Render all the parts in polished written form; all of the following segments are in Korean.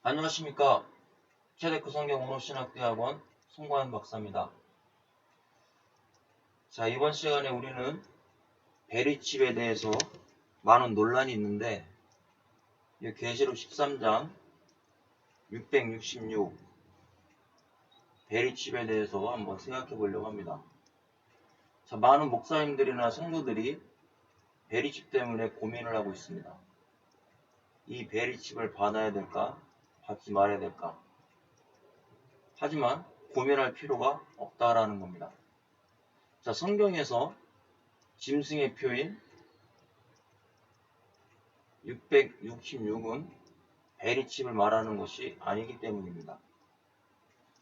안녕하십니까. 최대크 성경 원어신학대학원 송관현 박사입니다. 자, 이번 시간에 우리는 베리칩에 대해서 많은 논란이 있는데, 이 계시록 13장 666 베리칩에 대해서 한번 생각해 보려고 합니다. 자, 많은 목사님들이나 성도들이 베리칩 때문에 고민을 하고 있습니다. 이 베리칩을 받아야 될까? 받지 말아야 될까? 하지만 고민할 필요가 없다라는 겁니다. 자, 성경에서 짐승의 표인 666은 베리칩을 말하는 것이 아니기 때문입니다.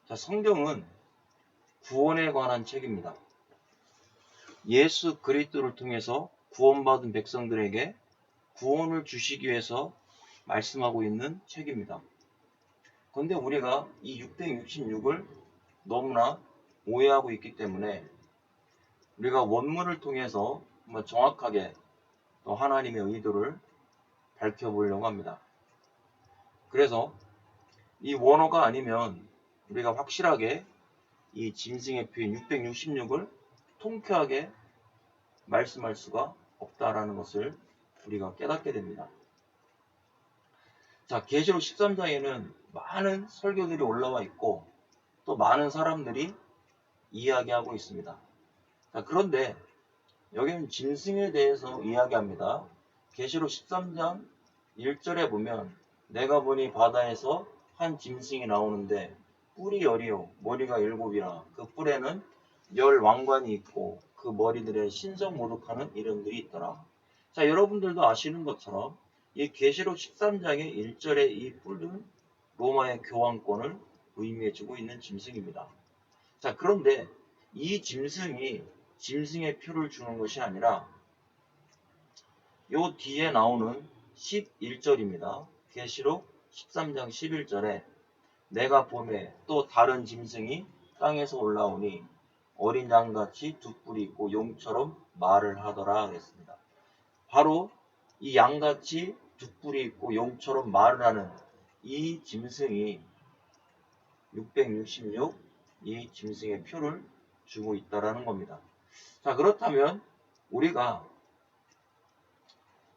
자, 성경은 구원에 관한 책입니다. 예수 그리스도를 통해서 구원받은 백성들에게 구원을 주시기 위해서 말씀하고 있는 책입니다. 그런데 우리가 이 666을 너무나 오해하고 있기 때문에 우리가 원문을 통해서 정확하게 또 하나님의 의도를 밝혀보려고 합니다. 그래서 이 원어가 아니면 우리가 확실하게 이 짐승의 표현 666을 통쾌하게 말씀할 수가 없다라는 것을 우리가 깨닫게 됩니다. 자, 계시록 13장에는 많은 설교들이 올라와 있고 또 많은 사람들이 이야기하고 있습니다. 자, 그런데 여기는 짐승에 대해서 이야기합니다. 계시록 13장 1절에 보면 내가 보니 바다에서 한 짐승이 나오는데 뿔이 10이요 머리가 7이라 그 뿔에는 10 왕관이 있고 그 머리들에 신성모독하는 이름들이 있더라. 자, 여러분들도 아시는 것처럼 이 계시록 13장의 1절의 이 뿔은 로마의 교황권을 의미해주고 있는 짐승입니다. 자, 그런데 이 짐승이 짐승의 표를 주는 것이 아니라 요 뒤에 나오는 11절입니다. 계시록 13장 11절에 내가 보매 또 다른 짐승이 땅에서 올라오니 어린 양같이 두 뿔이 있고 용처럼 말을 하더라 그랬습니다. 바로 이 양같이 두 뿔이 있고 용처럼 말을 하는 이 짐승이 666 이 짐승의 표를 주고 있다라는 겁니다. 자, 그렇다면 우리가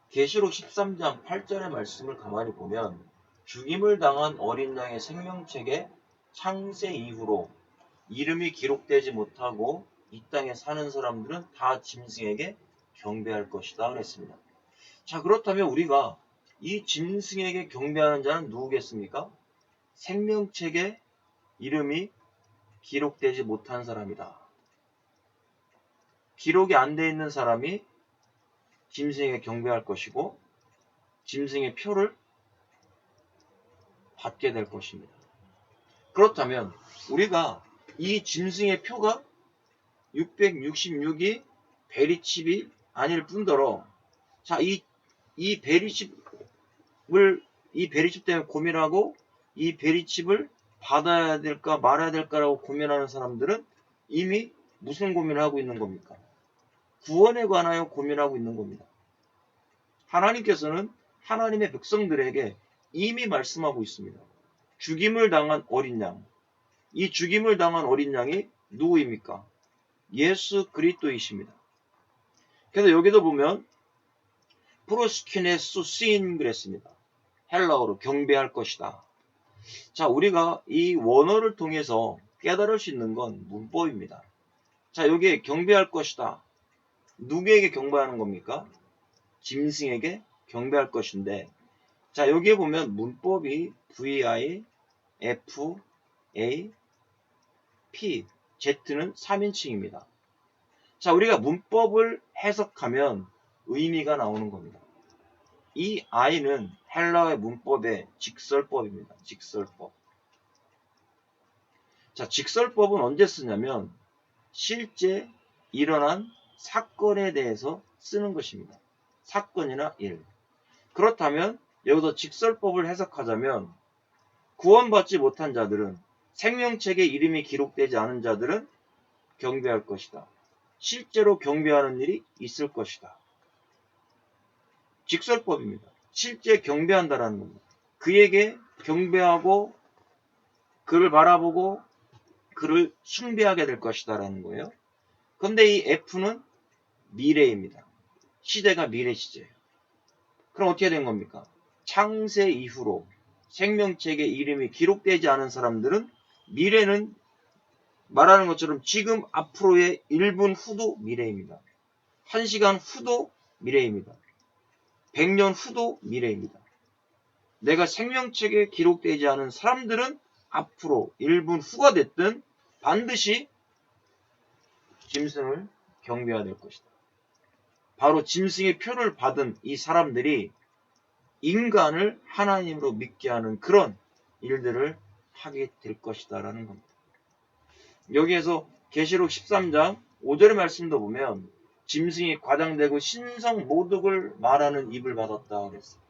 계시록 13장 8절의 말씀을 가만히 보면 죽임을 당한 어린 양의 생명책에 창세 이후로 이름이 기록되지 못하고 이 땅에 사는 사람들은 다 짐승에게 경배할 것이다 그랬습니다. 자, 그렇다면 우리가 이 짐승에게 경배하는 자는 누구겠습니까? 생명책에 이름이 기록되지 못한 사람이다. 기록이 안 돼 있는 사람이 짐승에게 경배할 것이고 짐승의 표를 받게 될 것입니다. 그렇다면 우리가 이 짐승의 표가 666이 베리칩이 아닐 뿐더러 자, 이 베리칩 때문에 고민하고 이 베리칩을 받아야 될까 말아야 될까라고 고민하는 사람들은 이미 무슨 고민을 하고 있는 겁니까? 구원에 관하여 고민하고 있는 겁니다. 하나님께서는 하나님의 백성들에게 이미 말씀하고 있습니다. 죽임을 당한 어린 양. 이 죽임을 당한 어린 양이 누구입니까? 예수 그리스도이십니다. 그래서 여기도 보면 프로스키네스 스인 그랬습니다. 헬라어로 경배할 것이다. 자, 우리가 이 원어를 통해서 깨달을 수 있는 건 문법입니다. 자, 여기에 경배할 것이다. 누구에게 경배하는 겁니까? 짐승에게 경배할 것인데, 자, 여기에 보면 문법이 VI, F, A, P, Z는 3인칭입니다. 자, 우리가 문법을 해석하면 의미가 나오는 겁니다. 이 I는 헬라어의 문법의 직설법입니다. 직설법. 자, 직설법은 언제 쓰냐면 실제 일어난 사건에 대해서 쓰는 것입니다. 사건이나 일. 그렇다면 여기서 직설법을 해석하자면 구원받지 못한 자들은 생명책에 이름이 기록되지 않은 자들은 경배할 것이다. 실제로 경배하는 일이 있을 것이다. 직설법입니다. 실제 경배한다라는 겁니다. 그에게 경배하고 그를 바라보고 그를 숭배하게 될 것이다라는 거예요. 그런데 이 F는 미래입니다. 시대가 미래 시제예요. 그럼 어떻게 된 겁니까? 창세 이후로 생명책의 이름이 기록되지 않은 사람들은 미래는 말하는 것처럼 지금 앞으로의 1분 후도 미래입니다. 1시간 후도 미래입니다. 100년 후도 미래입니다. 내가 생명책에 기록되지 않은 사람들은 앞으로 1분 후가 됐든 반드시 짐승을 경배해야 될 것이다. 바로 짐승의 표를 받은 이 사람들이 인간을 하나님으로 믿게 하는 그런 일들을 하게 될 것이다 라는 겁니다. 여기에서 계시록 13장 5절의 말씀도 보면 짐승이 과장되고 신성 모독을 말하는 입을 받았다 그랬어요.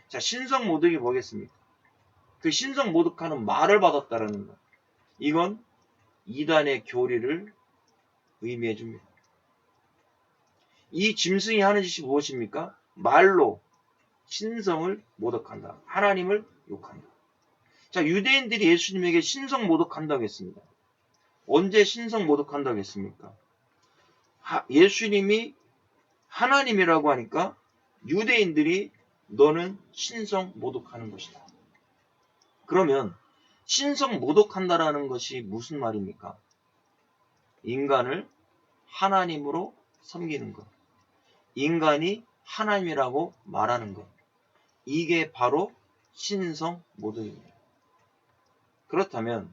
자, 신성 모독이 뭐겠습니까? 그 신성 모독하는 말을 받았다라는 것. 이건 이단의 교리를 의미해 줍니다. 이 짐승이 하는 짓이 무엇입니까? 말로 신성을 모독한다. 하나님을 욕한다. 자, 유대인들이 예수님에게 신성 모독한다고 했습니다. 언제 신성 모독한다고 했습니까? 예수님이 하나님이라고 하니까 유대인들이 너는 신성 모독하는 것이다. 그러면 신성 모독한다라는 것이 무슨 말입니까? 인간을 하나님으로 섬기는 것. 인간이 하나님이라고 말하는 것. 이게 바로 신성 모독입니다. 그렇다면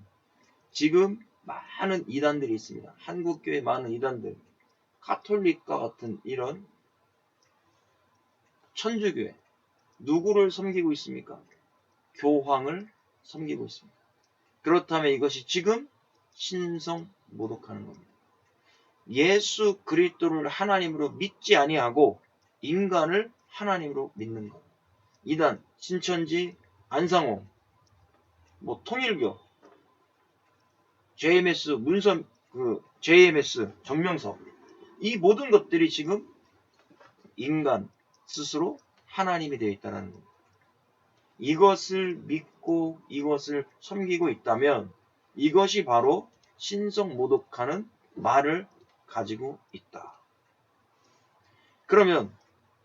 지금 많은 이단들이 있습니다. 한국교회 많은 이단들, 가톨릭과 같은 이런 천주교회, 누구를 섬기고 있습니까? 교황을 섬기고 있습니다. 그렇다면 이것이 지금 신성 모독하는 겁니다. 예수 그리스도를 하나님으로 믿지 아니하고 인간을 하나님으로 믿는 것. 이단, 신천지, 안상홍, 통일교, JMS, 문선, JMS, 정명석. 이 모든 것들이 지금 인간 스스로 하나님이 되어 있다는 겁니다. 이것을 믿고 이것을 섬기고 있다면 이것이 바로 신성 모독하는 말을 가지고 있다. 그러면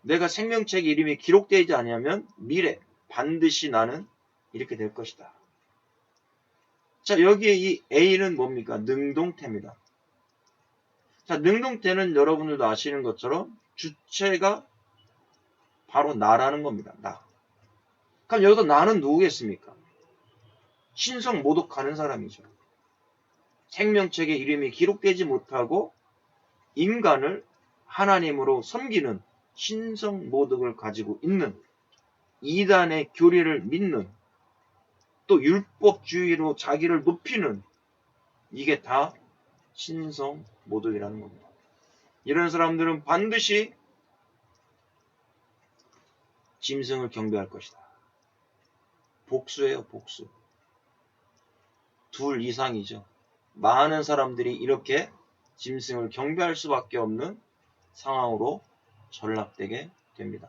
내가 생명책 이름이 기록되지 않으면 미래 반드시 나는 이렇게 될 것이다. 자, 여기에 이 A는 뭡니까? 능동태입니다. 자, 능동태는 여러분들도 아시는 것처럼 주체가 바로 나라는 겁니다. 나. 그럼 여기서 나는 누구겠습니까? 신성 모독하는 사람이죠. 생명책에 이름이 기록되지 못하고 인간을 하나님으로 섬기는 신성 모독을 가지고 있는 이단의 교리를 믿는 또 율법주의로 자기를 높이는 이게 다 신성 모독이라는 겁니다. 이런 사람들은 반드시 짐승을 경배할 것이다. 복수예요, 복수. 둘 이상이죠. 많은 사람들이 이렇게 짐승을 경배할 수밖에 없는 상황으로 전락되게 됩니다.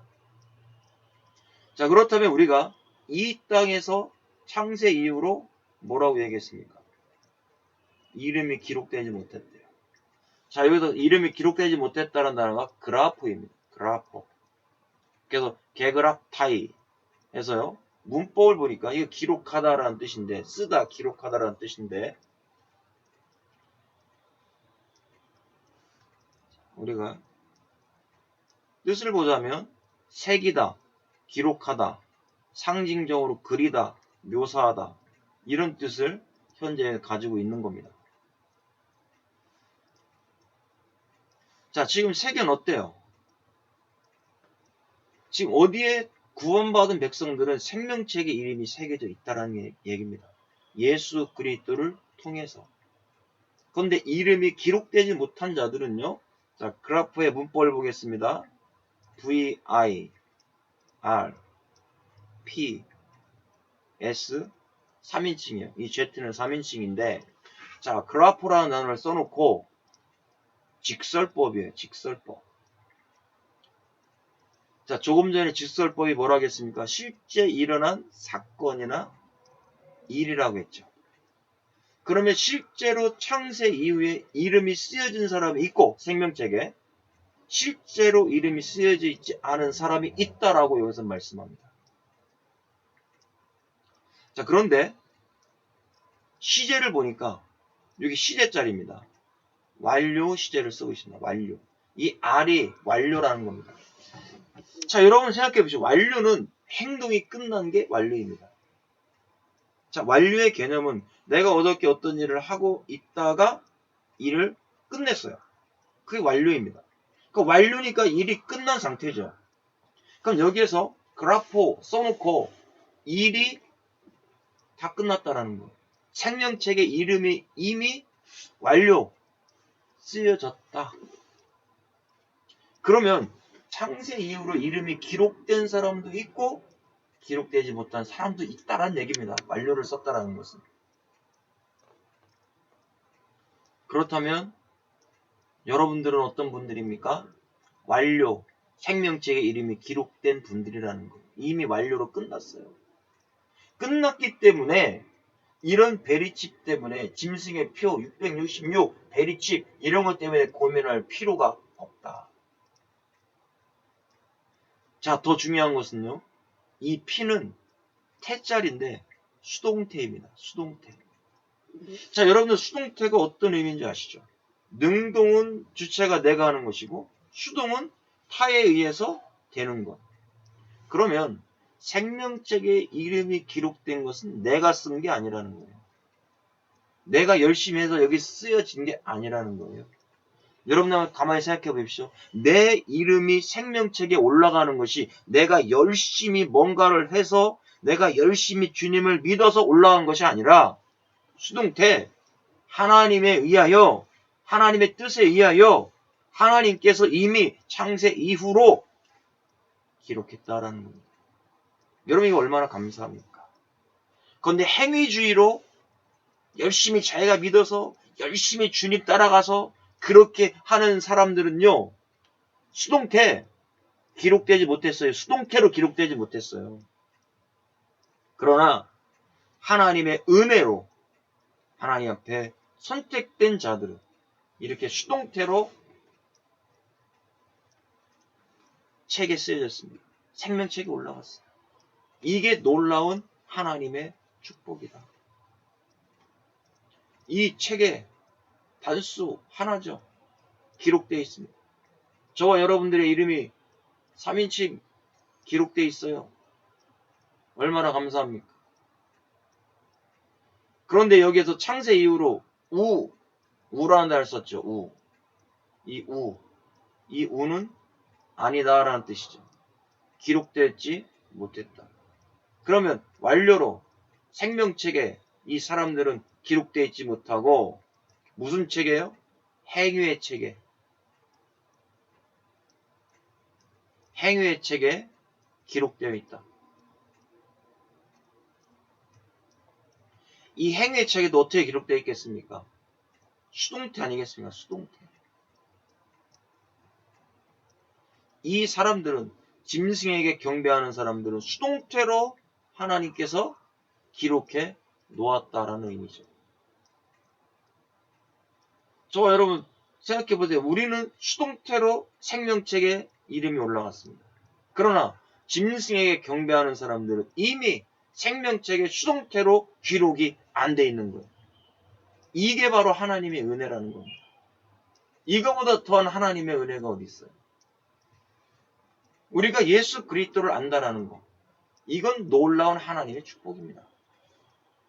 자, 그렇다면 우리가 이 땅에서 창세 이후로 뭐라고 얘기했습니까? 이름이 기록되지 못했대요. 자, 여기서 이름이 기록되지 못했다는 단어가 그라포입니다. 그라포. 그래서 게그락타이 해서요. 문법을 보니까 이거 기록하다라는 뜻인데, 쓰다, 기록하다라는 뜻인데, 우리가 뜻을 보자면 새기다, 기록하다, 상징적으로 그리다, 묘사하다 이런 뜻을 현재 가지고 있는 겁니다. 자, 지금 세계는 어때요? 지금 어디에 구원받은 백성들은 생명책의 이름이 새겨져 있다는 얘기입니다. 예수 그리스도를 통해서. 그런데 이름이 기록되지 못한 자들은요. 자, 그래프의 문법을 보겠습니다. V, I, R, P, S 3인칭이에요. 이 Z는 3인칭인데 자, 그래프라는 단어를 써놓고 직설법이에요. 직설법. 자, 조금 전에 직설법이 뭐라고 했습니까? 실제 일어난 사건이나 일이라고 했죠. 그러면 실제로 창세 이후에 이름이 쓰여진 사람이 있고, 생명책에 실제로 이름이 쓰여져 있지 않은 사람이 있다라고 여기서 말씀합니다. 자, 그런데 시제를 보니까 여기 시제자리입니다. 완료 시제를 쓰고 있습니다. 완료. 이 R이 완료라는 겁니다. 자, 여러분 생각해 보시죠. 완료는 행동이 끝난 게 완료입니다. 자, 완료의 개념은 내가 어떻게 어떤 일을 하고 있다가 일을 끝냈어요. 그게 완료입니다. 그러니까 완료니까 일이 끝난 상태죠. 그럼 여기에서 그라포 써놓고 일이 다 끝났다라는 거예요. 생명책의 이름이 이미 완료 쓰여졌다. 그러면 창세 이후로 이름이 기록된 사람도 있고 기록되지 못한 사람도 있다라는 얘기입니다. 완료를 썼다라는 것은. 그렇다면 여러분들은 어떤 분들입니까? 완료, 생명책의 이름이 기록된 분들이라는 거예요. 이미 완료로 끝났어요. 끝났기 때문에 이런 베리칩 때문에 짐승의 표 666 베리칩 이런 것 때문에 고민할 필요가 없다. 자, 더 중요한 것은요. 이 피는 태자리인데 수동태입니다. 수동태. 자, 여러분들 수동태가 어떤 의미인지 아시죠? 능동은 주체가 내가 하는 것이고 수동은 타에 의해서 되는 것. 그러면 생명책에 이름이 기록된 것은 내가 쓴 게 아니라는 거예요. 내가 열심히 해서 여기 쓰여진 게 아니라는 거예요. 여러분 한번 가만히 생각해 보십시오. 내 이름이 생명책에 올라가는 것이 내가 열심히 뭔가를 해서 내가 열심히 주님을 믿어서 올라간 것이 아니라 수동태 하나님에 의하여 하나님의 뜻에 의하여 하나님께서 이미 창세 이후로 기록했다라는 겁니다. 여러분 이거 얼마나 감사합니까? 그런데 행위주의로 열심히 자기가 믿어서 열심히 주님 따라가서 그렇게 하는 사람들은요. 수동태 기록되지 못했어요. 수동태로 기록되지 못했어요. 그러나 하나님의 은혜로 하나님 앞에 선택된 자들은 이렇게 수동태로 책에 쓰여졌습니다. 생명책에 올라갔어요. 이게 놀라운 하나님의 축복이다. 이 책에 단수 하나죠. 기록되어 있습니다. 저와 여러분들의 이름이 3인칭 기록되어 있어요. 얼마나 감사합니까? 그런데 여기에서 창세 이후로 우라는 단어를 썼죠. 이 우는 아니다라는 뜻이죠. 기록되지 못했다. 그러면 완료로 생명책에 이 사람들은 기록되어 있지 못하고 무슨 책이에요? 행위의 책에 행위의 책에 기록되어 있다. 이 행위의 책에도 어떻게 기록되어 있겠습니까? 수동태 아니겠습니까? 수동태. 이 사람들은 짐승에게 경배하는 사람들은 수동태로 하나님께서 기록해 놓았다라는 의미죠. 저와 여러분 생각해 보세요. 우리는 수동태로 생명책에 이름이 올라갔습니다. 그러나 짐승에게 경배하는 사람들은 이미 생명책에 수동태로 기록이 안 돼 있는 거예요. 이게 바로 하나님의 은혜라는 겁니다. 이거보다 더한 하나님의 은혜가 어디 있어요? 우리가 예수 그리스도를 안다라는 거. 이건 놀라운 하나님의 축복입니다.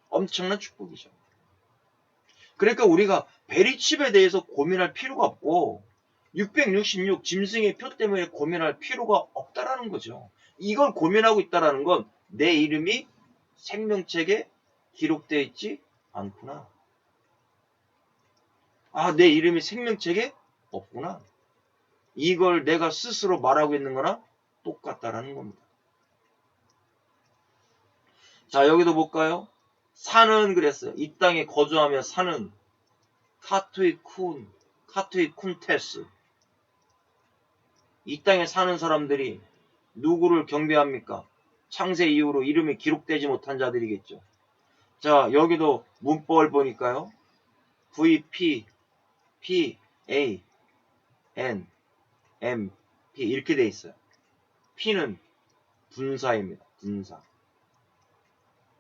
엄청난 축복이죠. 그러니까 우리가 베리칩에 대해서 고민할 필요가 없고 666 짐승의 표 때문에 고민할 필요가 없다라는 거죠. 이걸 고민하고 있다라는 건 내 이름이 생명책에 기록되어 있지 않구나. 아, 내 이름이 생명책에 없구나. 이걸 내가 스스로 말하고 있는 거나 똑같다라는 겁니다. 자, 여기도 볼까요? 사는 그랬어요. 이 땅에 거주하며 사는 카투이 쿤테스. 이 땅에 사는 사람들이 누구를 경배합니까? 창세 이후로 이름이 기록되지 못한 자들이겠죠. 자, 여기도 문법을 보니까요. VP, P, A, N, M, P 이렇게 돼 있어요. P는 분사입니다. 분사.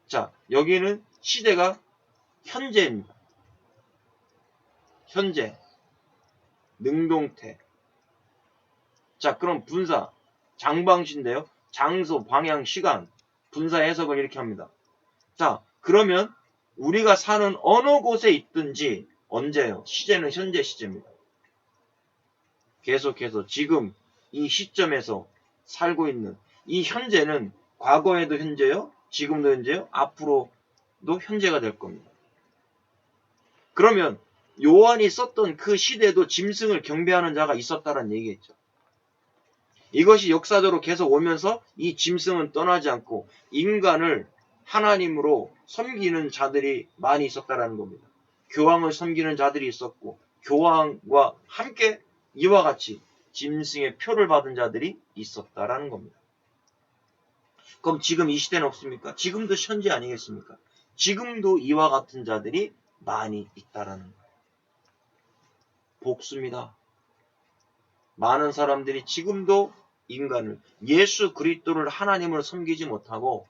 자, 여기는 시대가 현재입니다. 현재, 능동태. 자, 그럼 분사, 장방시인데요. 장소, 방향, 시간, 분사 해석을 이렇게 합니다. 자, 그러면 우리가 사는 어느 곳에 있든지 언제요? 시제는 현재 시제입니다. 계속해서 지금 이 시점에서 살고 있는 이 현재는 과거에도 현재요, 지금도 현재요, 앞으로도 현재가 될 겁니다. 그러면 요한이 썼던 그 시대도 짐승을 경배하는 자가 있었다는 얘기겠죠. 이것이 역사적으로 계속 오면서 이 짐승은 떠나지 않고 인간을 하나님으로 섬기는 자들이 많이 있었다는 겁니다. 교황을 섬기는 자들이 있었고 교황과 함께 이와 같이 짐승의 표를 받은 자들이 있었다라는 겁니다. 그럼 지금 이 시대는 없습니까? 지금도 현재 아니겠습니까? 지금도 이와 같은 자들이 많이 있다라는 거예요. 복수입니다. 많은 사람들이 지금도 인간을, 예수 그리스도를 하나님으로 섬기지 못하고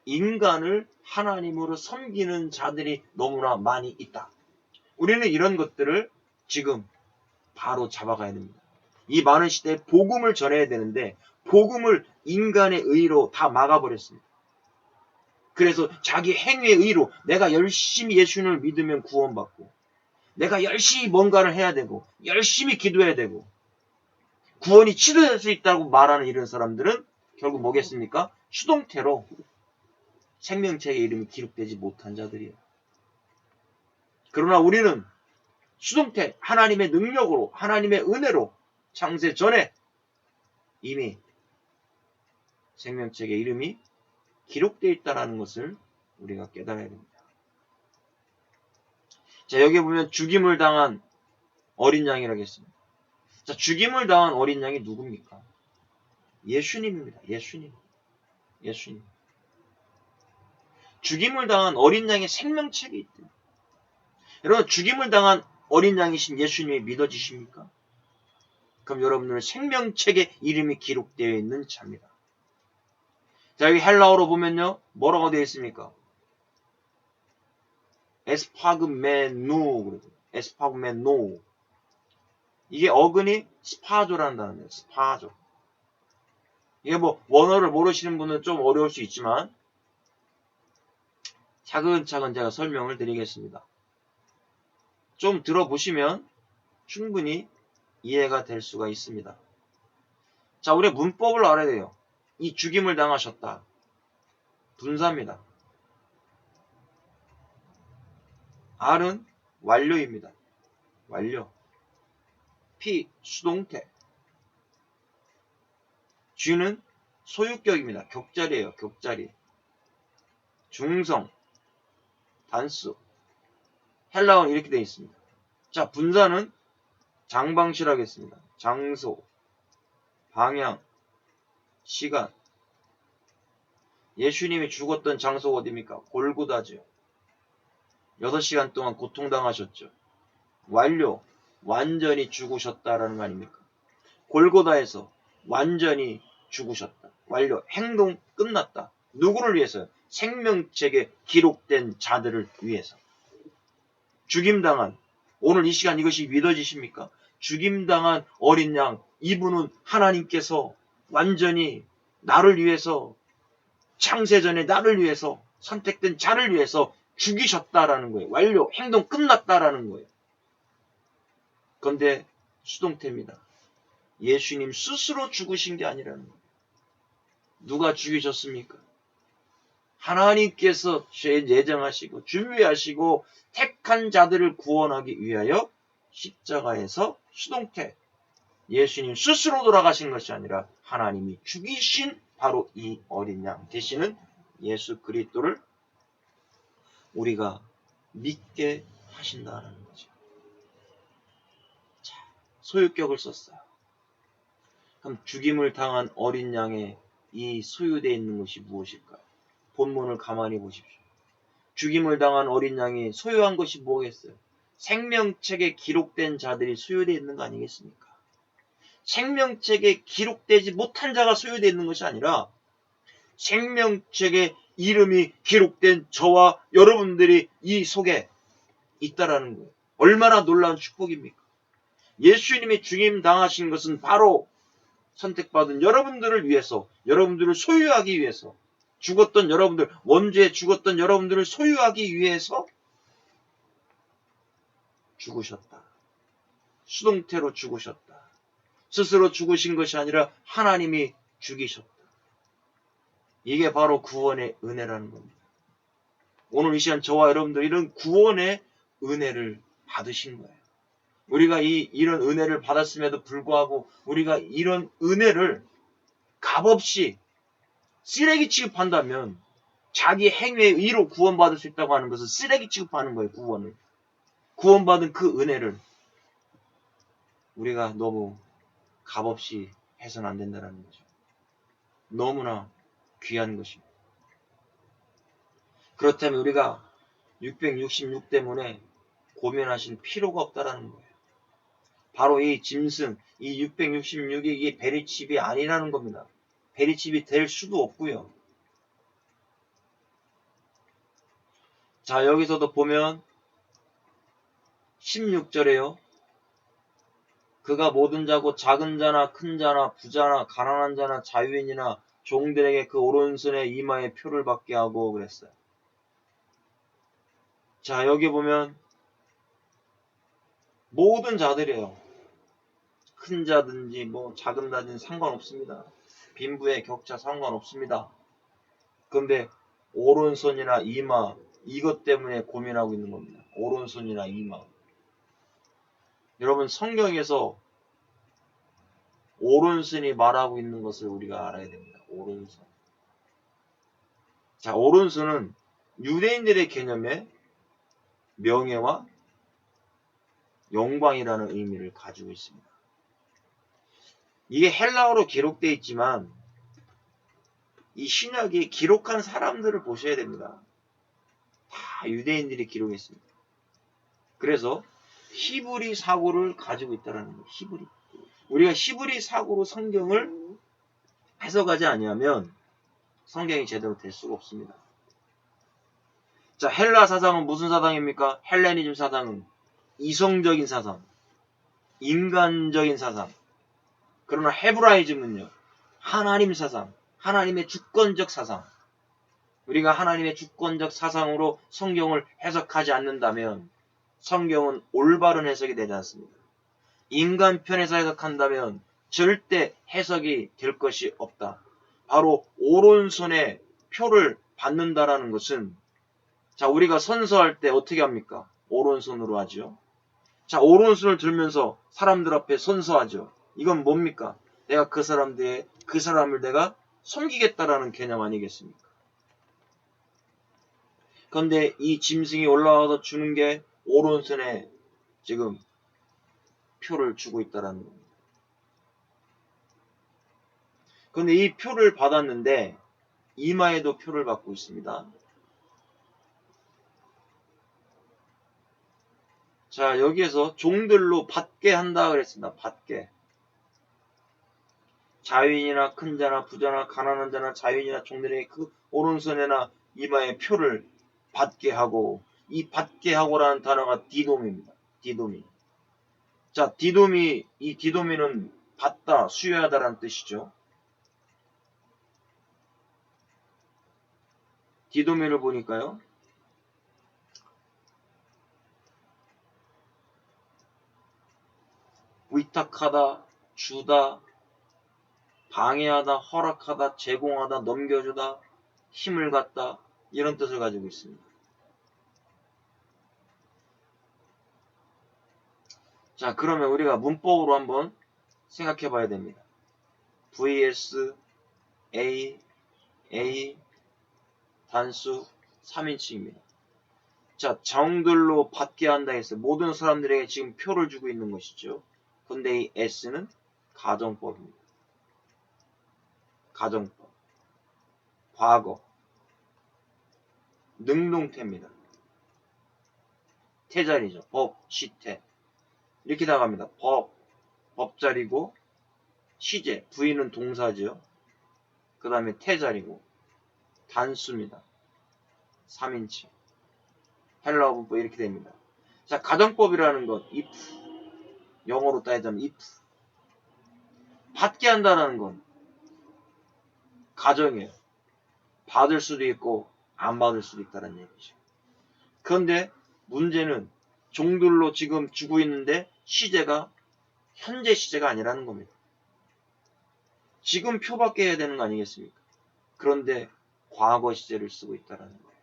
인간을 하나님으로 섬기는 자들이 너무나 많이 있다. 우리는 이런 것들을 지금 바로 잡아가야 됩니다. 이 많은 시대에 복음을 전해야 되는데 복음을 인간의 의로 다 막아버렸습니다. 그래서 자기 행위의 의로 내가 열심히 예수님을 믿으면 구원받고 내가 열심히 뭔가를 해야 되고 열심히 기도해야 되고 구원이 치료될 수 있다고 말하는 이런 사람들은 결국 뭐겠습니까? 수동태로 생명체의 이름이 기록되지 못한 자들이에요. 그러나 우리는 수동태 하나님의 능력으로 하나님의 은혜로 창세 전에 이미 생명체의 이름이 기록되어 있다는 것을 우리가 깨달아야 됩니다. 자, 여기 보면 죽임을 당한 어린 양이라고 했습니다. 자, 죽임을 당한 어린 양이 누굽니까? 예수님입니다. 예수님. 죽임을 당한 어린 양의 생명책이 있대요. 여러분, 죽임을 당한 어린 양이신 예수님이 믿어지십니까? 그럼 여러분들은 생명책에 이름이 기록되어 있는 자입니다. 자, 여기 헬라어로 보면요. 뭐라고 되어 있습니까? 에스파그메누. 에스파그메노. 이게 어근이 스파조라는 단어예요. 스파조. 이게 뭐 원어를 모르시는 분은 좀 어려울 수 있지만 차근차근 제가 설명을 드리겠습니다. 좀 들어보시면 충분히 이해가 될 수가 있습니다. 자, 우리 문법을 알아야 돼요. 이 죽임을 당하셨다. 분사입니다. R은 완료입니다. 완료. P 수동태. G는 소유격입니다. 격자리예요. 격자리. 중성. 단수. 헬라어는 이렇게 되어 있습니다. 자, 분사는 장방시라고 했습니다. 장소, 방향, 시간. 예수님이 죽었던 장소가 어디입니까? 골고다죠. 6시간 동안 고통당하셨죠. 완료. 완전히 죽으셨다라는 거 아닙니까? 골고다에서 완전히 죽으셨다. 완료. 행동 끝났다. 누구를 위해서요? 생명책에 기록된 자들을 위해서. 죽임당한, 오늘 이 시간 이것이 믿어지십니까? 죽임당한 어린 양, 이분은 하나님께서 완전히 나를 위해서, 창세전에 나를 위해서, 선택된 자를 위해서 죽이셨다라는 거예요. 완료. 행동 끝났다라는 거예요. 그런데 수동태입니다. 예수님 스스로 죽으신 게 아니라는 거예요. 누가 죽이셨습니까? 하나님께서 죄 예정하시고 준비하시고 택한 자들을 구원하기 위하여 십자가에서 수동태 예수님 스스로 돌아가신 것이 아니라 하나님이 죽이신 바로 이 어린 양 되시는 예수 그리스도를 우리가 믿게 하신다는 거죠. 자, 소유격을 썼어요. 그럼 죽임을 당한 어린 양의 이 소유되어 있는 것이 무엇일까요? 본문을 가만히 보십시오. 죽임을 당한 어린 양이 소유한 것이 뭐겠어요? 생명책에 기록된 자들이 소유되어 있는 거 아니겠습니까? 생명책에 기록되지 못한 자가 소유되어 있는 것이 아니라 생명책에 이름이 기록된 저와 여러분들이 이 속에 있다라는 거예요. 얼마나 놀라운 축복입니까? 예수님이 죽임 당하신 것은 바로 선택받은 여러분들을 위해서, 여러분들을 소유하기 위해서, 죽었던 여러분들, 원죄에 죽었던 여러분들을 소유하기 위해서 죽으셨다. 수동태로 죽으셨다. 스스로 죽으신 것이 아니라 하나님이 죽이셨다. 이게 바로 구원의 은혜라는 겁니다. 오늘 이 시간 저와 여러분들 이런 구원의 은혜를 받으신 거예요. 우리가 이런 은혜를 받았음에도 불구하고 우리가 이런 은혜를 값없이 쓰레기 취급한다면 자기 행위의 의로 구원받을 수 있다고 하는 것은 쓰레기 취급하는 거예요. 구원을. 구원받은 그 은혜를 우리가 너무 값없이 해서는 안 된다는 거죠. 너무나 귀한 것입니다. 그렇다면 우리가 666 때문에 고민하실 필요가 없다라는 거예요. 바로 이 짐승, 이 666이 이게 베리칩이 아니라는 겁니다. 베리칩이 될 수도 없고요. 자, 여기서도 보면 16절에요. 그가 모든 자고 작은 자나 큰 자나 부자나 가난한 자나 자유인이나 종들에게 그 오른손에 이마에 표를 받게 하고 그랬어요. 자, 여기 보면 모든 자들이에요. 큰 자든지 뭐 작은 자든지 상관없습니다. 빈부의 격차 상관없습니다. 그런데 오른손이나 이마 이것 때문에 고민하고 있는 겁니다. 오른손이나 이마. 여러분 성경에서 오른손이 말하고 있는 것을 우리가 알아야 됩니다. 오른손. 자, 오른손은 유대인들의 개념에 명예와 영광이라는 의미를 가지고 있습니다. 이게 헬라어로 기록되어 있지만 이 신약이 기록한 사람들을 보셔야 됩니다. 다 유대인들이 기록했습니다. 그래서 히브리 사고를 가지고 있다는 거예요. 히브리. 우리가 히브리 사고로 성경을 해석하지 아니하면 성경이 제대로 될 수가 없습니다. 자, 헬라 사상은 무슨 사상입니까? 헬레니즘 사상은 이성적인 사상, 인간적인 사상. 그러나 헤브라이즘은요, 하나님 사상, 하나님의 주권적 사상. 우리가 하나님의 주권적 사상으로 성경을 해석하지 않는다면 성경은 올바른 해석이 되지 않습니다. 인간 편에서 해석한다면 절대 해석이 될 것이 없다. 바로 오른손에 표를 받는다라는 것은, 자, 우리가 선서할 때 어떻게 합니까? 오른손으로 하죠. 자, 오른손을 들면서 사람들 앞에 선서하죠. 이건 뭡니까? 내가 그 사람을 내가 섬기겠다라는 개념 아니겠습니까? 그런데 이 짐승이 올라와서 주는 게 오른손에 지금 표를 주고 있다라는 겁니다. 그런데 이 표를 받았는데 이마에도 표를 받고 있습니다. 자, 여기에서 종들로 받게 한다 그랬습니다. 받게. 자유인이나 큰 자나 부자나 가난한 자나 자유인이나 종들에게 그 오른손에나 이마에 표를 받게 하고, 이 받게 하고라는 단어가 디돔입니다. 디돔이. 자, 이 디돔이는 받다, 수여하다라는 뜻이죠. 디도미를 보니까요. 위탁하다, 주다, 방해하다, 허락하다, 제공하다, 넘겨주다, 힘을 갖다, 이런 뜻을 가지고 있습니다. 자, 그러면 우리가 문법으로 한번 생각해 봐야 됩니다. vs a 단수 3인칭입니다. 자, 정들로 받게 한다 했어요. 모든 사람들에게 지금 표를 주고 있는 것이죠. 근데 이 s는 가정법입니다. 가정법, 과거, 능동태입니다. 태자리죠. 법, 시태. 이렇게 나갑니다. 법자리고, 시제, 부인은 동사죠. 그 다음에 태자리고, 단수입니다. 3인칭. 헬라어 문법 이렇게 됩니다. 자, 가정법이라는 것, if. 영어로 따지자면 if. 받게 한다는 건 가정이에요. 받을 수도 있고 안 받을 수도 있다는 얘기죠. 그런데 문제는 종들로 지금 주고 있는데 시제가 현재 시제가 아니라는 겁니다. 지금 표밖에 해야 되는 거 아니겠습니까? 그런데 과거 시제를 쓰고 있다는 거예요.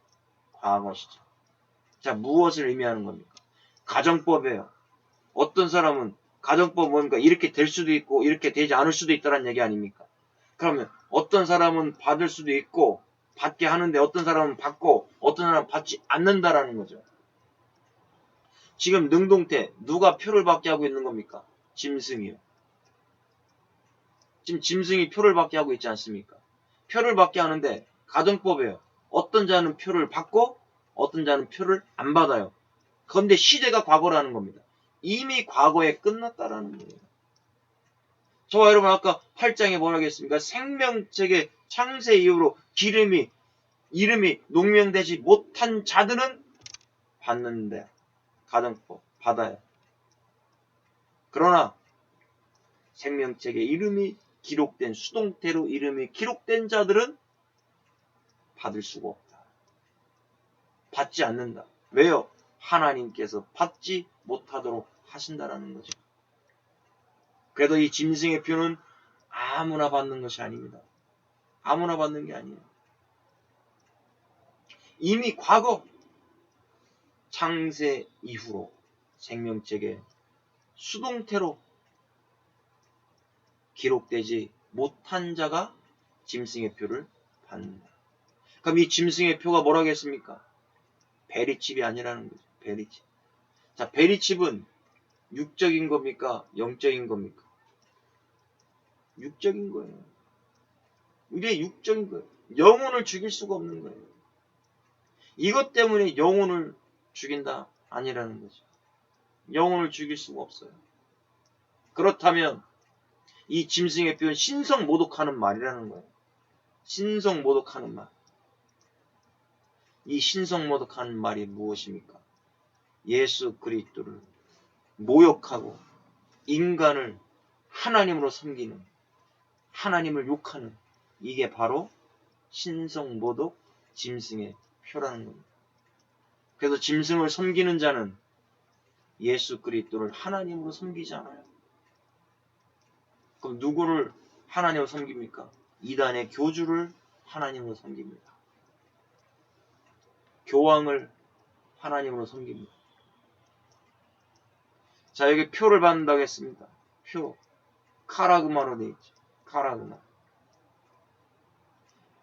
과거 시제. 자, 무엇을 의미하는 겁니까? 가정법이에요. 어떤 사람은 가정법 뭡니까? 이렇게 될 수도 있고 이렇게 되지 않을 수도 있다는 얘기 아닙니까? 그러면 어떤 사람은 받을 수도 있고 받게 하는데 어떤 사람은 받고 어떤 사람은 받지 않는다라는 거죠. 지금 능동태 누가 표를 받게 하고 있는 겁니까? 짐승이요. 지금 짐승이 표를 받게 하고 있지 않습니까? 표를 받게 하는데 가정법이에요. 어떤 자는 표를 받고 어떤 자는 표를 안 받아요. 그런데 시대가 과거라는 겁니다. 이미 과거에 끝났다라는 거예요. 저와 여러분 아까 8장에 뭐라고 했습니까? 생명책의 창세 이후로 이름이 농명되지 못한 자들은 받는데 가정법 받아요. 그러나 생명책에 이름이 기록된 수동태로 이름이 기록된 자들은 받을 수가 없다. 받지 않는다. 왜요? 하나님께서 받지 못하도록 하신다라는 거죠. 그래도 이 짐승의 표는 아무나 받는 것이 아닙니다. 아무나 받는 게 아니에요. 이미 과거 창세 이후로 생명책에 수동태로 기록되지 못한 자가 짐승의 표를 받는다. 그럼 이 짐승의 표가 뭐라고 했습니까? 베리칩이 아니라는 거죠. 베리칩. 자, 베리칩은 육적인 겁니까? 영적인 겁니까? 육적인 거예요. 이게 육적인 거예요. 영혼을 죽일 수가 없는 거예요. 이것 때문에 영혼을 죽인다? 아니라는 거죠. 영혼을 죽일 수가 없어요. 그렇다면 이 짐승의 표현 신성 모독하는 말이라는 거예요. 신성 모독하는 말. 이 신성 모독하는 말이 무엇입니까? 예수 그리스도를 모욕하고 인간을 하나님으로 섬기는, 하나님을 욕하는, 이게 바로 신성 모독 짐승의 표라는 겁니다. 그래서 짐승을 섬기는 자는 예수 그리스도를 하나님으로 섬기지 않아요. 그럼 누구를 하나님으로 섬깁니까? 이단의 교주를 하나님으로 섬깁니다. 교황을 하나님으로 섬깁니다. 자, 여기 표를 받는다고 했습니다. 표. 카라그마로 되어 있죠. 카라그마.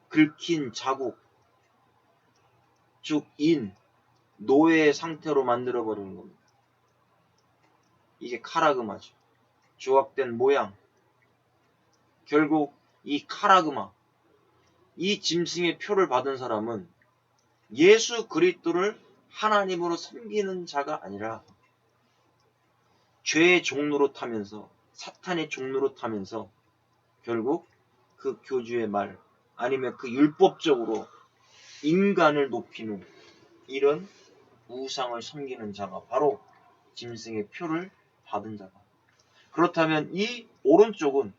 긁힌 자국, 즉 노예의 상태로 만들어버리는 겁니다. 이게 카라그마죠. 조각된 모양. 결국 이 카라그마, 이 짐승의 표를 받은 사람은 예수 그리스도를 하나님으로 섬기는 자가 아니라 죄의 종로로 타면서, 사탄의 종로로 타면서 결국 그 교주의 말 아니면 그 율법적으로 인간을 높이는 이런 우상을 섬기는 자가 바로 짐승의 표를 받은 자가. 그렇다면 이 오른쪽은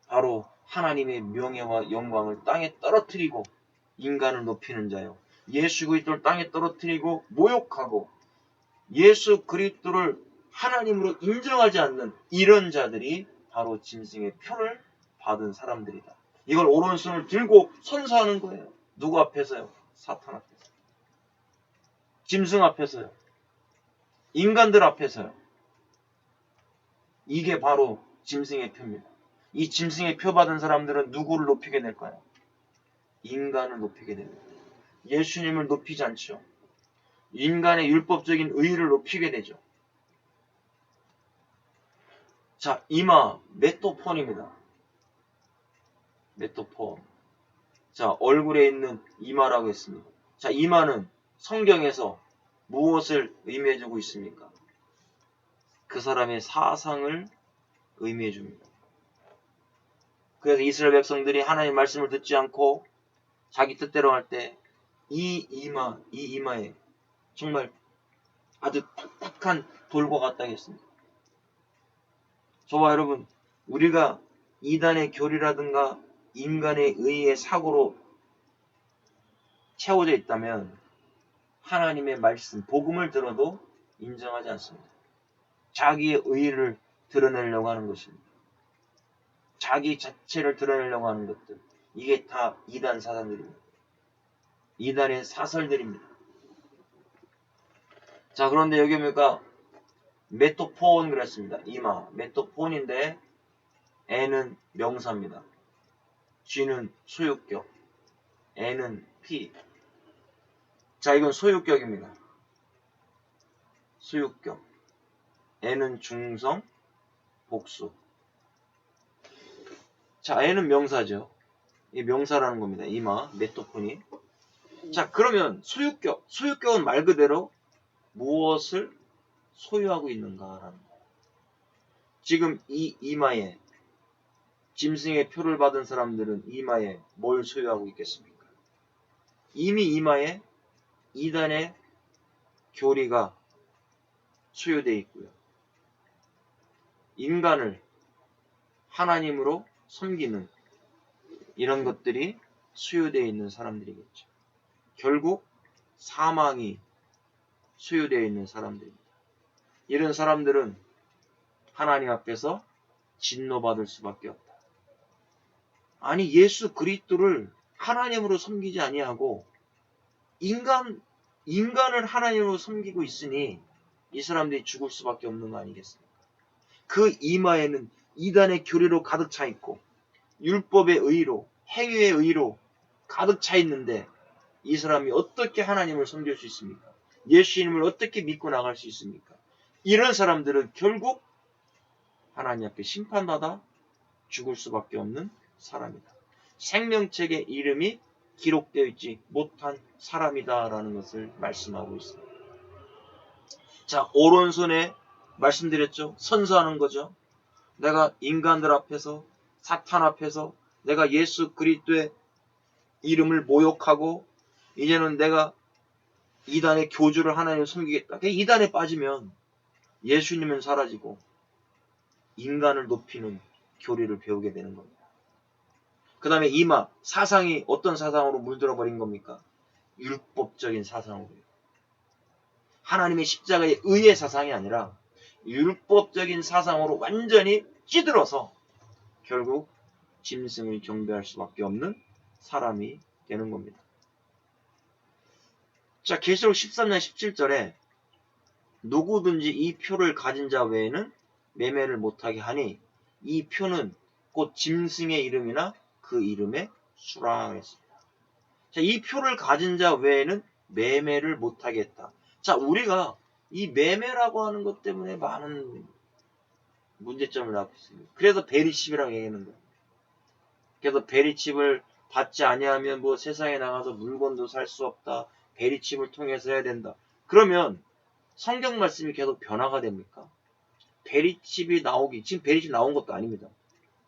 바로 하나님의 명예와 영광을 땅에 떨어뜨리고 인간을 높이는 자요. 예수 그리스도를 땅에 떨어뜨리고 모욕하고 예수 그리스도를 하나님으로 인정하지 않는 이런 자들이 바로 짐승의 표를 받은 사람들이다. 이걸 오른손을 들고 선서하는 거예요. 누구 앞에서요? 사탄 앞에서. 짐승 앞에서요. 인간들 앞에서요. 이게 바로 짐승의 표입니다. 이 짐승의 표 받은 사람들은 누구를 높이게 될까요? 인간을 높이게 됩니다. 예수님을 높이지 않죠. 인간의 율법적인 의의를 높이게 되죠. 자, 이마 메토폰입니다. 메토폰. 자, 얼굴에 있는 이마라고 했습니다. 자, 이마는 성경에서 무엇을 의미해주고 있습니까? 그 사람의 사상을 의미해줍니다. 그래서 이스라엘 백성들이 하나님의 말씀을 듣지 않고 자기 뜻대로 할 때 이 이마에 정말 아주 딱딱한 돌과 같다고 했습니다. 저와 여러분, 우리가 이단의 교리라든가 인간의 의의 사고로 채워져 있다면 하나님의 말씀, 복음을 들어도 인정하지 않습니다. 자기의 의의를 드러내려고 하는 것입니다. 자기 자체를 드러내려고 하는 것들, 이게 다 이단 사상들입니다. 이단의 사설들입니다. 자, 그런데 여기 보니까 메토폰 그랬습니다. 이마, 메토폰인데 N은 명사입니다. G는 소유격, N은 P. 자, 이건 소유격입니다. 소유격. N은 중성, 복수. 자, N은 명사죠. 이 명사라는 겁니다. 이마, 메토폰이. 자, 그러면 소유격은 말 그대로 무엇을 소유하고 있는가라는 거예요. 지금 이 이마에 짐승의 표를 받은 사람들은 이마에 뭘 소유하고 있겠습니까? 이미 이마에 이단의 교리가 소유되어 있고요. 인간을 하나님으로 섬기는 이런 것들이 소유되어 있는 사람들이겠죠. 결국 사망이 소유되어 있는 사람들입니다. 이런 사람들은 하나님 앞에서 진노받을 수밖에 없다. 아니, 예수 그리스도를 하나님으로 섬기지 아니하고 인간을 하나님으로 섬기고 있으니 이 사람들이 죽을 수밖에 없는 거 아니겠습니까? 그 이마에는 이단의 교리로 가득 차 있고 율법의 의로, 행위의 의로 가득 차 있는데 이 사람이 어떻게 하나님을 섬길 수 있습니까? 예수님을 어떻게 믿고 나갈 수 있습니까? 이런 사람들은 결국 하나님 앞에 심판받아 죽을 수밖에 없는 사람이다. 생명책의 이름이 기록되어 있지 못한 사람이다라는 것을 말씀하고 있습니다. 자, 오른손에 말씀드렸죠. 선서하는 거죠. 내가 인간들 앞에서, 사탄 앞에서 내가 예수 그리스도의 이름을 모욕하고 이제는 내가 이단의 교주를 하나님을 섬기겠다. 이단에 빠지면 예수님은 사라지고 인간을 높이는 교리를 배우게 되는 겁니다. 그 다음에 이마, 사상이 어떤 사상으로 물들어 버린 겁니까? 율법적인 사상으로. 하나님의 십자가의 의의 사상이 아니라 율법적인 사상으로 완전히 찌들어서 결국 짐승을 경배할 수밖에 없는 사람이 되는 겁니다. 자, 계시록 13장 17절에 누구든지 이 표를 가진 자 외에는 매매를 못하게 하니 이 표는 곧 짐승의 이름이나 그 이름의 수라 했습니다. 자, 이 표를 가진 자 외에는 매매를 못하게 했다. 자, 우리가 이 매매라고 하는 것 때문에 많은 문제점을 낳고 있습니다. 그래서 베리칩이라고 얘기하는 거예요. 그래서 베리칩을 받지 아니하면 뭐 세상에 나가서 물건도 살 수 없다. 베리칩을 통해서 해야 된다. 그러면 성경 말씀이 계속 변화가 됩니까? 베리칩이 나오기, 지금 베리칩 나온 것도 아닙니다.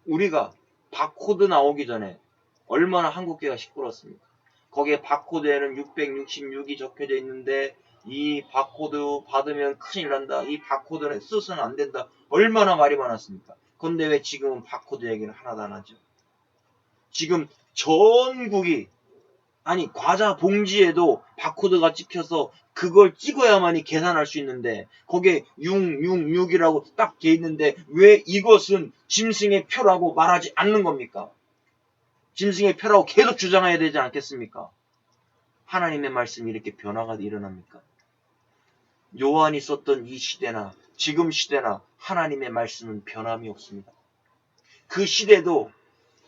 우리가 바코드 나오기 전에 얼마나 한국계가 시끄러웠습니까? 거기에 바코드에는 666이 적혀져 있는데 이 바코드 받으면 큰일 난다. 이 바코드는 써서는 안 된다. 얼마나 말이 많았습니까? 그런데 왜 지금은 바코드 얘기는 하나도 안 하죠? 지금 전국이, 아니 과자 봉지에도 바코드가 찍혀서 그걸 찍어야만이 계산할 수 있는데 거기에 666이라고 딱 돼 있는데 왜 이것은 짐승의 표라고 말하지 않는 겁니까? 짐승의 표라고 계속 주장해야 되지 않겠습니까? 하나님의 말씀이 이렇게 변화가 일어납니까? 요한이 썼던 이 시대나 지금 시대나 하나님의 말씀은 변함이 없습니다. 그 시대도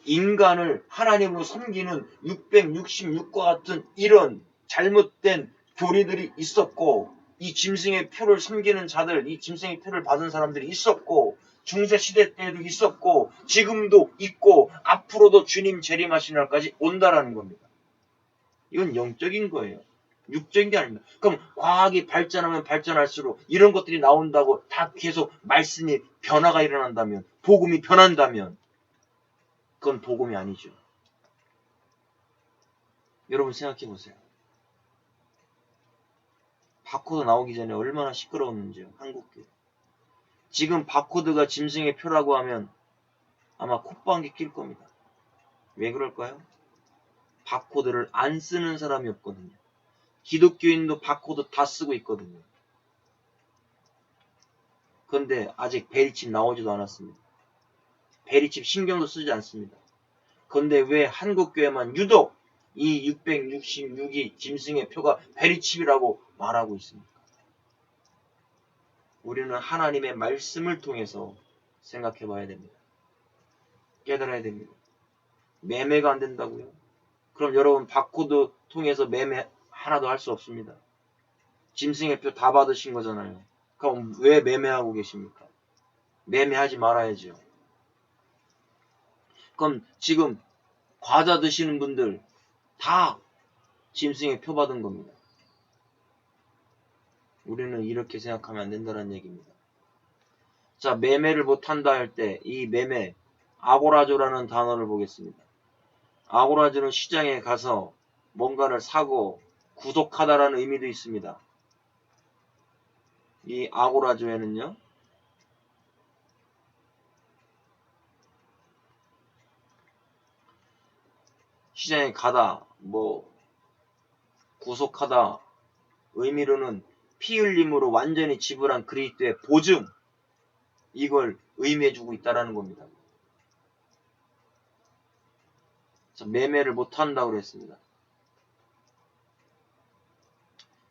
인간을 하나님으로 섬기는 666과 같은 이런 잘못된 교리들이 있었고 이 짐승의 표를 섬기는 자들, 이 짐승의 표를 받은 사람들이 있었고 중세시대 때도 있었고 지금도 있고 앞으로도 주님 재림하시는 날까지 온다라는 겁니다. 이건 영적인 거예요. 육적인 게 아닙니다. 그럼 과학이 발전하면 발전할수록 이런 것들이 나온다고 다 계속 말씀이 변화가 일어난다면, 복음이 변한다면 그건 복음이 아니죠. 여러분 생각해 보세요. 바코드 나오기 전에 얼마나 시끄러웠는지요. 한국교. 지금 바코드가 짐승의 표라고 하면 아마 콧방귀 낄 겁니다. 왜 그럴까요? 바코드를 안 쓰는 사람이 없거든요. 기독교인도 바코드 다 쓰고 있거든요. 그런데 아직 베리칩 나오지도 않았습니다. 베리칩 신경도 쓰지 않습니다. 그런데 왜 한국교회만 유독 이 666이 짐승의 표가 베리칩이라고 말하고 있습니까? 우리는 하나님의 말씀을 통해서 생각해 봐야 됩니다. 깨달아야 됩니다. 매매가 안 된다고요? 그럼 여러분 바코드 통해서 매매 하나도 할 수 없습니다. 짐승의 표 다 받으신 거잖아요. 그럼 왜 매매하고 계십니까? 매매하지 말아야죠. 그럼 지금 과자 드시는 분들 다 짐승의 표 받은 겁니다. 우리는 이렇게 생각하면 안 된다는 얘기입니다. 자, 매매를 못한다 할 때 이 매매, 아고라조라는 단어를 보겠습니다. 아고라조는 시장에 가서 뭔가를 사고 구속하다라는 의미도 있습니다. 이 아고라조에는요, 시장에 가다, 구속하다 의미로는 피 흘림으로 완전히 지불한 그리스도의 보증, 이걸 의미해주고 있다는 겁니다. 자, 매매를 못한다고 그랬습니다.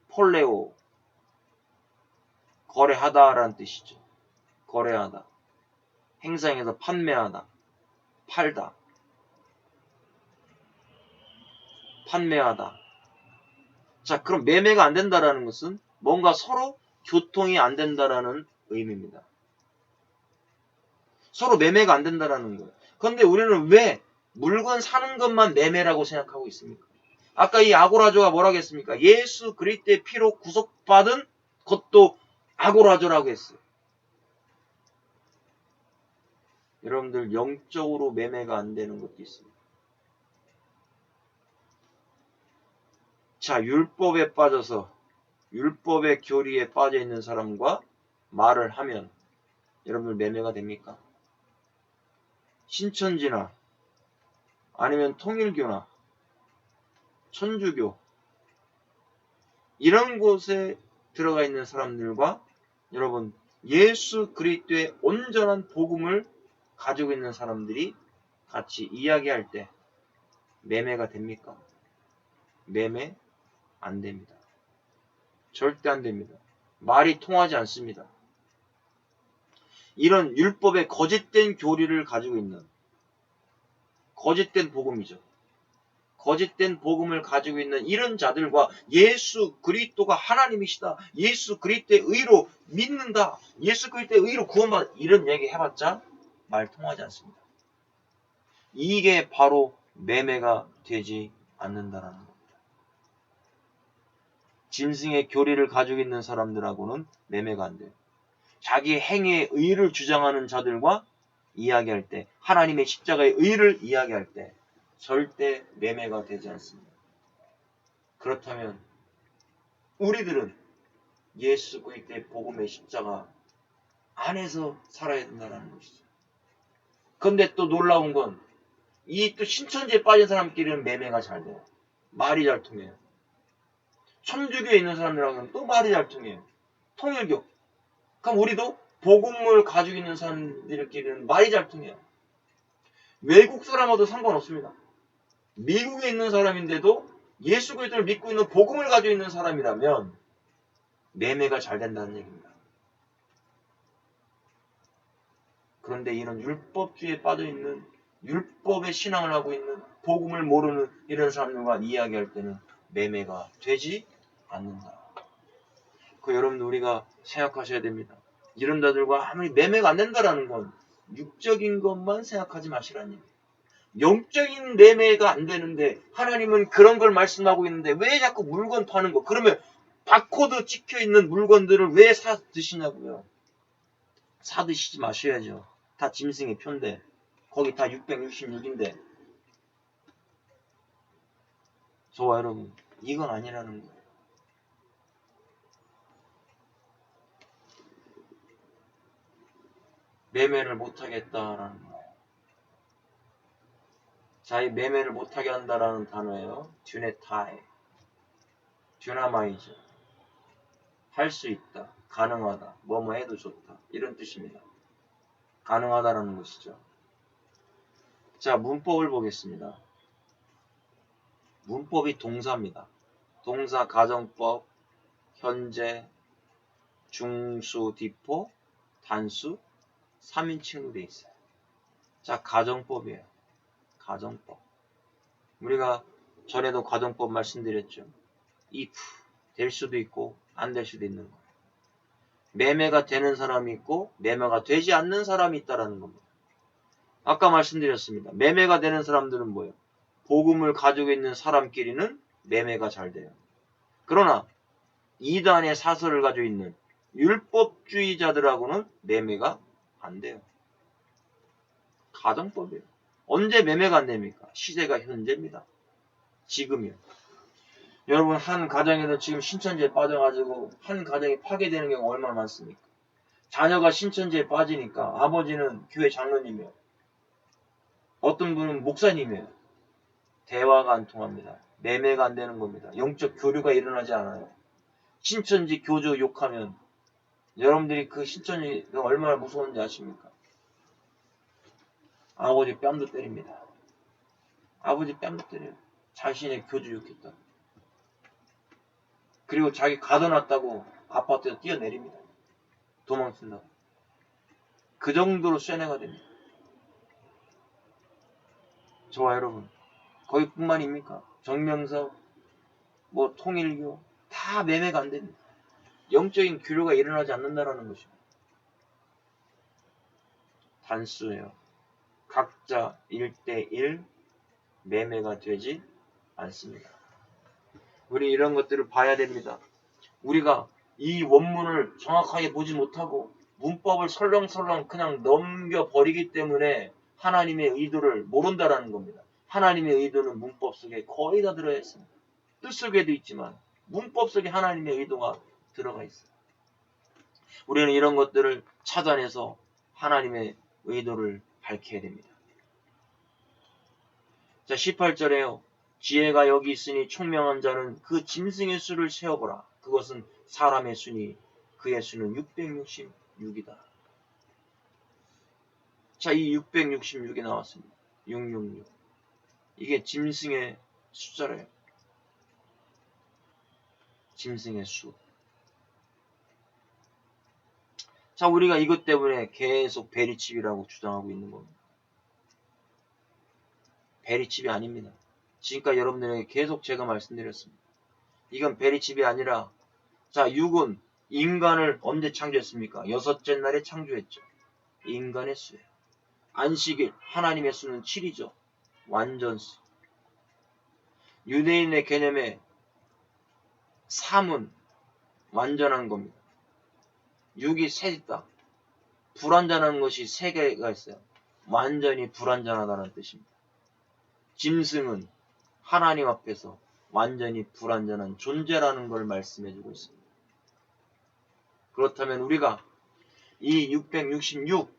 폴레오, 거래하다라는 뜻이죠. 거래하다. 행상에서 판매하다. 팔다. 판매하다. 자, 그럼 매매가 안 된다라는 것은 뭔가 서로 교통이 안 된다라는 의미입니다. 서로 매매가 안 된다라는 거예요. 그런데 우리는 왜 물건 사는 것만 매매라고 생각하고 있습니까? 아까 이 아고라조가 뭐라고 했습니까? 예수 그리스도의 피로 구속받은 것도 아고라조라고 했어요. 여러분들 영적으로 매매가 안 되는 것도 있습니다. 자, 율법에 빠져서 율법의 교리에 빠져 있는 사람과 말을 하면 여러분들 매매가 됩니까? 신천지나 아니면 통일교나 천주교 이런 곳에 들어가 있는 사람들과 여러분 예수 그리스도의 온전한 복음을 가지고 있는 사람들이 같이 이야기할 때 매매가 됩니까? 매매 안 됩니다. 절대 안 됩니다. 말이 통하지 않습니다. 이런 율법의 거짓된 교리를 가지고 있는 거짓된 복음이죠. 거짓된 복음을 가지고 있는 이런 자들과 예수 그리스도가 하나님이시다. 예수 그리스도의 의로 믿는다. 예수 그리스도의 의로 구원받아. 이런 얘기 해봤자 말 통하지 않습니다. 이게 바로 매매가 되지 않는다라는 겁니다. 짐승의 교리를 가지고 있는 사람들하고는 매매가 안 돼요. 자기 행위의 의를 주장하는 자들과 이야기할 때, 하나님의 십자가의 의를 이야기할 때 절대 매매가 되지 않습니다. 그렇다면 우리들은 예수 그리스도의 복음의 십자가 안에서 살아야 된다는 것이죠. 그런데 또 놀라운 건 이 또 신천지에 빠진 사람끼리는 매매가 잘 돼요. 말이 잘 통해요. 천주교에 있는 사람들하고는 또 말이 잘 통해요. 통일교. 그럼 우리도 복음을 가지고 있는 사람들끼리는 말이 잘 통해요. 외국 사람하고도 상관없습니다. 미국에 있는 사람인데도 예수 그리스도를 믿고 있는 복음을 가지고 있는 사람이라면 매매가 잘 된다는 얘기입니다. 그런데 이런 율법주의에 빠져있는 율법의 신앙을 하고 있는 복음을 모르는 이런 사람들과 이야기할 때는 매매가 되지 않는다. 그 여러분 우리가 생각하셔야 됩니다. 이런 자들과 아무리 매매가 안 된다라는 건 육적인 것만 생각하지 마시라는 얘기예요. 영적인 매매가 안 되는데 하나님은 그런 걸 말씀하고 있는데 왜 자꾸 물건 파는 거? 그러면 바코드 찍혀 있는 물건들을 왜 사 드시냐고요. 사 드시지 마셔야죠. 다 짐승의 표인데 거기 다 666인데 저와 여러분 이건 아니라는 거예요. 매매를 못하겠다라는 거예요. 자, 이 매매를 못하게 한다라는 단어예요. 듀네타이, 듀나마이즈. 할 수 있다, 가능하다, 뭐뭐 해도 좋다 이런 뜻입니다. 가능하다라는 것이죠. 자, 문법을 보겠습니다. 문법이 동사입니다. 동사, 가정법, 현재, 중수, 디포, 단수, 3인칭으로 돼 있어요. 자, 가정법이에요. 가정법. 우리가 전에도 가정법 말씀드렸죠. if 될 수도 있고 안 될 수도 있는 거예요. 매매가 되는 사람이 있고 매매가 되지 않는 사람이 있다라는 겁니다. 아까 말씀드렸습니다. 매매가 되는 사람들은 뭐예요? 복음을 가지고 있는 사람끼리는 매매가 잘 돼요. 그러나 이단의 사설을 가지고 있는 율법주의자들하고는 매매가 안 돼요. 가정법이에요. 언제 매매가 안 됩니까? 시대가 현재입니다. 지금이요. 여러분 한 가정에서 지금 신천지에 빠져가지고 한 가정이 파괴되는 경우가 얼마나 많습니까? 자녀가 신천지에 빠지니까 아버지는 교회 장로님이에요. 어떤 분은 목사님이에요. 대화가 안 통합니다. 매매가 안 되는 겁니다. 영적 교류가 일어나지 않아요. 신천지 교주 욕하면 여러분들이 그 신천지가 얼마나 무서운지 아십니까? 아버지 뺨도 때립니다. 아버지 뺨도 때려요. 자신의 교주 욕했다. 그리고 자기 가둬놨다고 아파트에서 뛰어내립니다. 도망친다고. 그 정도로 쇠뇌가 됩니다. 저와 여러분 거기뿐만입니까? 정명석, 뭐 통일교 다 매매가 안 됩니다. 영적인 교류가 일어나지 않는다라는 것입니다. 단수예요. 각자 1대1 매매가 되지 않습니다. 우리 이런 것들을 봐야 됩니다. 우리가 이 원문을 정확하게 보지 못하고 문법을 설렁설렁 그냥 넘겨버리기 때문에 하나님의 의도를 모른다라는 겁니다. 하나님의 의도는 문법 속에 거의 다 들어가 있습니다. 뜻 속에도 있지만 문법 속에 하나님의 의도가 들어가 있어요. 우리는 이런 것들을 찾아내서 하나님의 의도를 밝혀야 됩니다. 자, 18절에요. 지혜가 여기 있으니 총명한 자는 그 짐승의 수를 세어보라. 그것은 사람의 수니 그의 수는 666이다. 자, 이 666이 나왔습니다. 666. 이게 짐승의 숫자래요. 짐승의 수. 자, 우리가 이것 때문에 계속 베리칩이라고 주장하고 있는 겁니다. 베리칩이 아닙니다. 지금까지 여러분들에게 계속 제가 말씀드렸습니다. 이건 베리칩이 아니라 자, 6은 인간을 언제 창조했습니까? 여섯째 날에 창조했죠. 인간의 수예요. 안식일, 하나님의 수는 7이죠. 완전수. 유대인의 개념에 3은 완전한 겁니다. 6이 셋 있다. 불완전한 것이 3개가 있어요. 완전히 불완전하다는 뜻입니다. 짐승은 하나님 앞에서 완전히 불완전한 존재라는 걸 말씀해주고 있습니다. 그렇다면 우리가 이 666,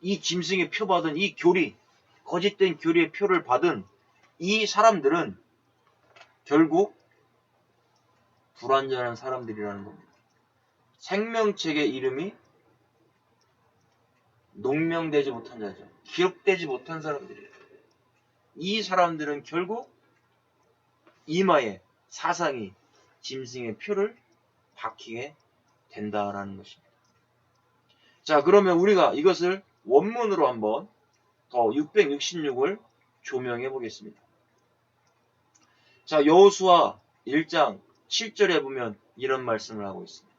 이 짐승의 표 받은 이 교리, 거짓된 교리의 표를 받은 이 사람들은 결국 불완전한 사람들이라는 겁니다. 생명책의 이름이 농명되지 못한 자죠. 기록되지 못한 사람들이에요. 이 사람들은 결국 이마에 사상이 짐승의 표를 박히게 된다라는 것입니다. 자, 그러면 우리가 이것을 원문으로 한번 더 666을 조명해 보겠습니다. 자, 여호수아 1장 7절에 보면 이런 말씀을 하고 있습니다.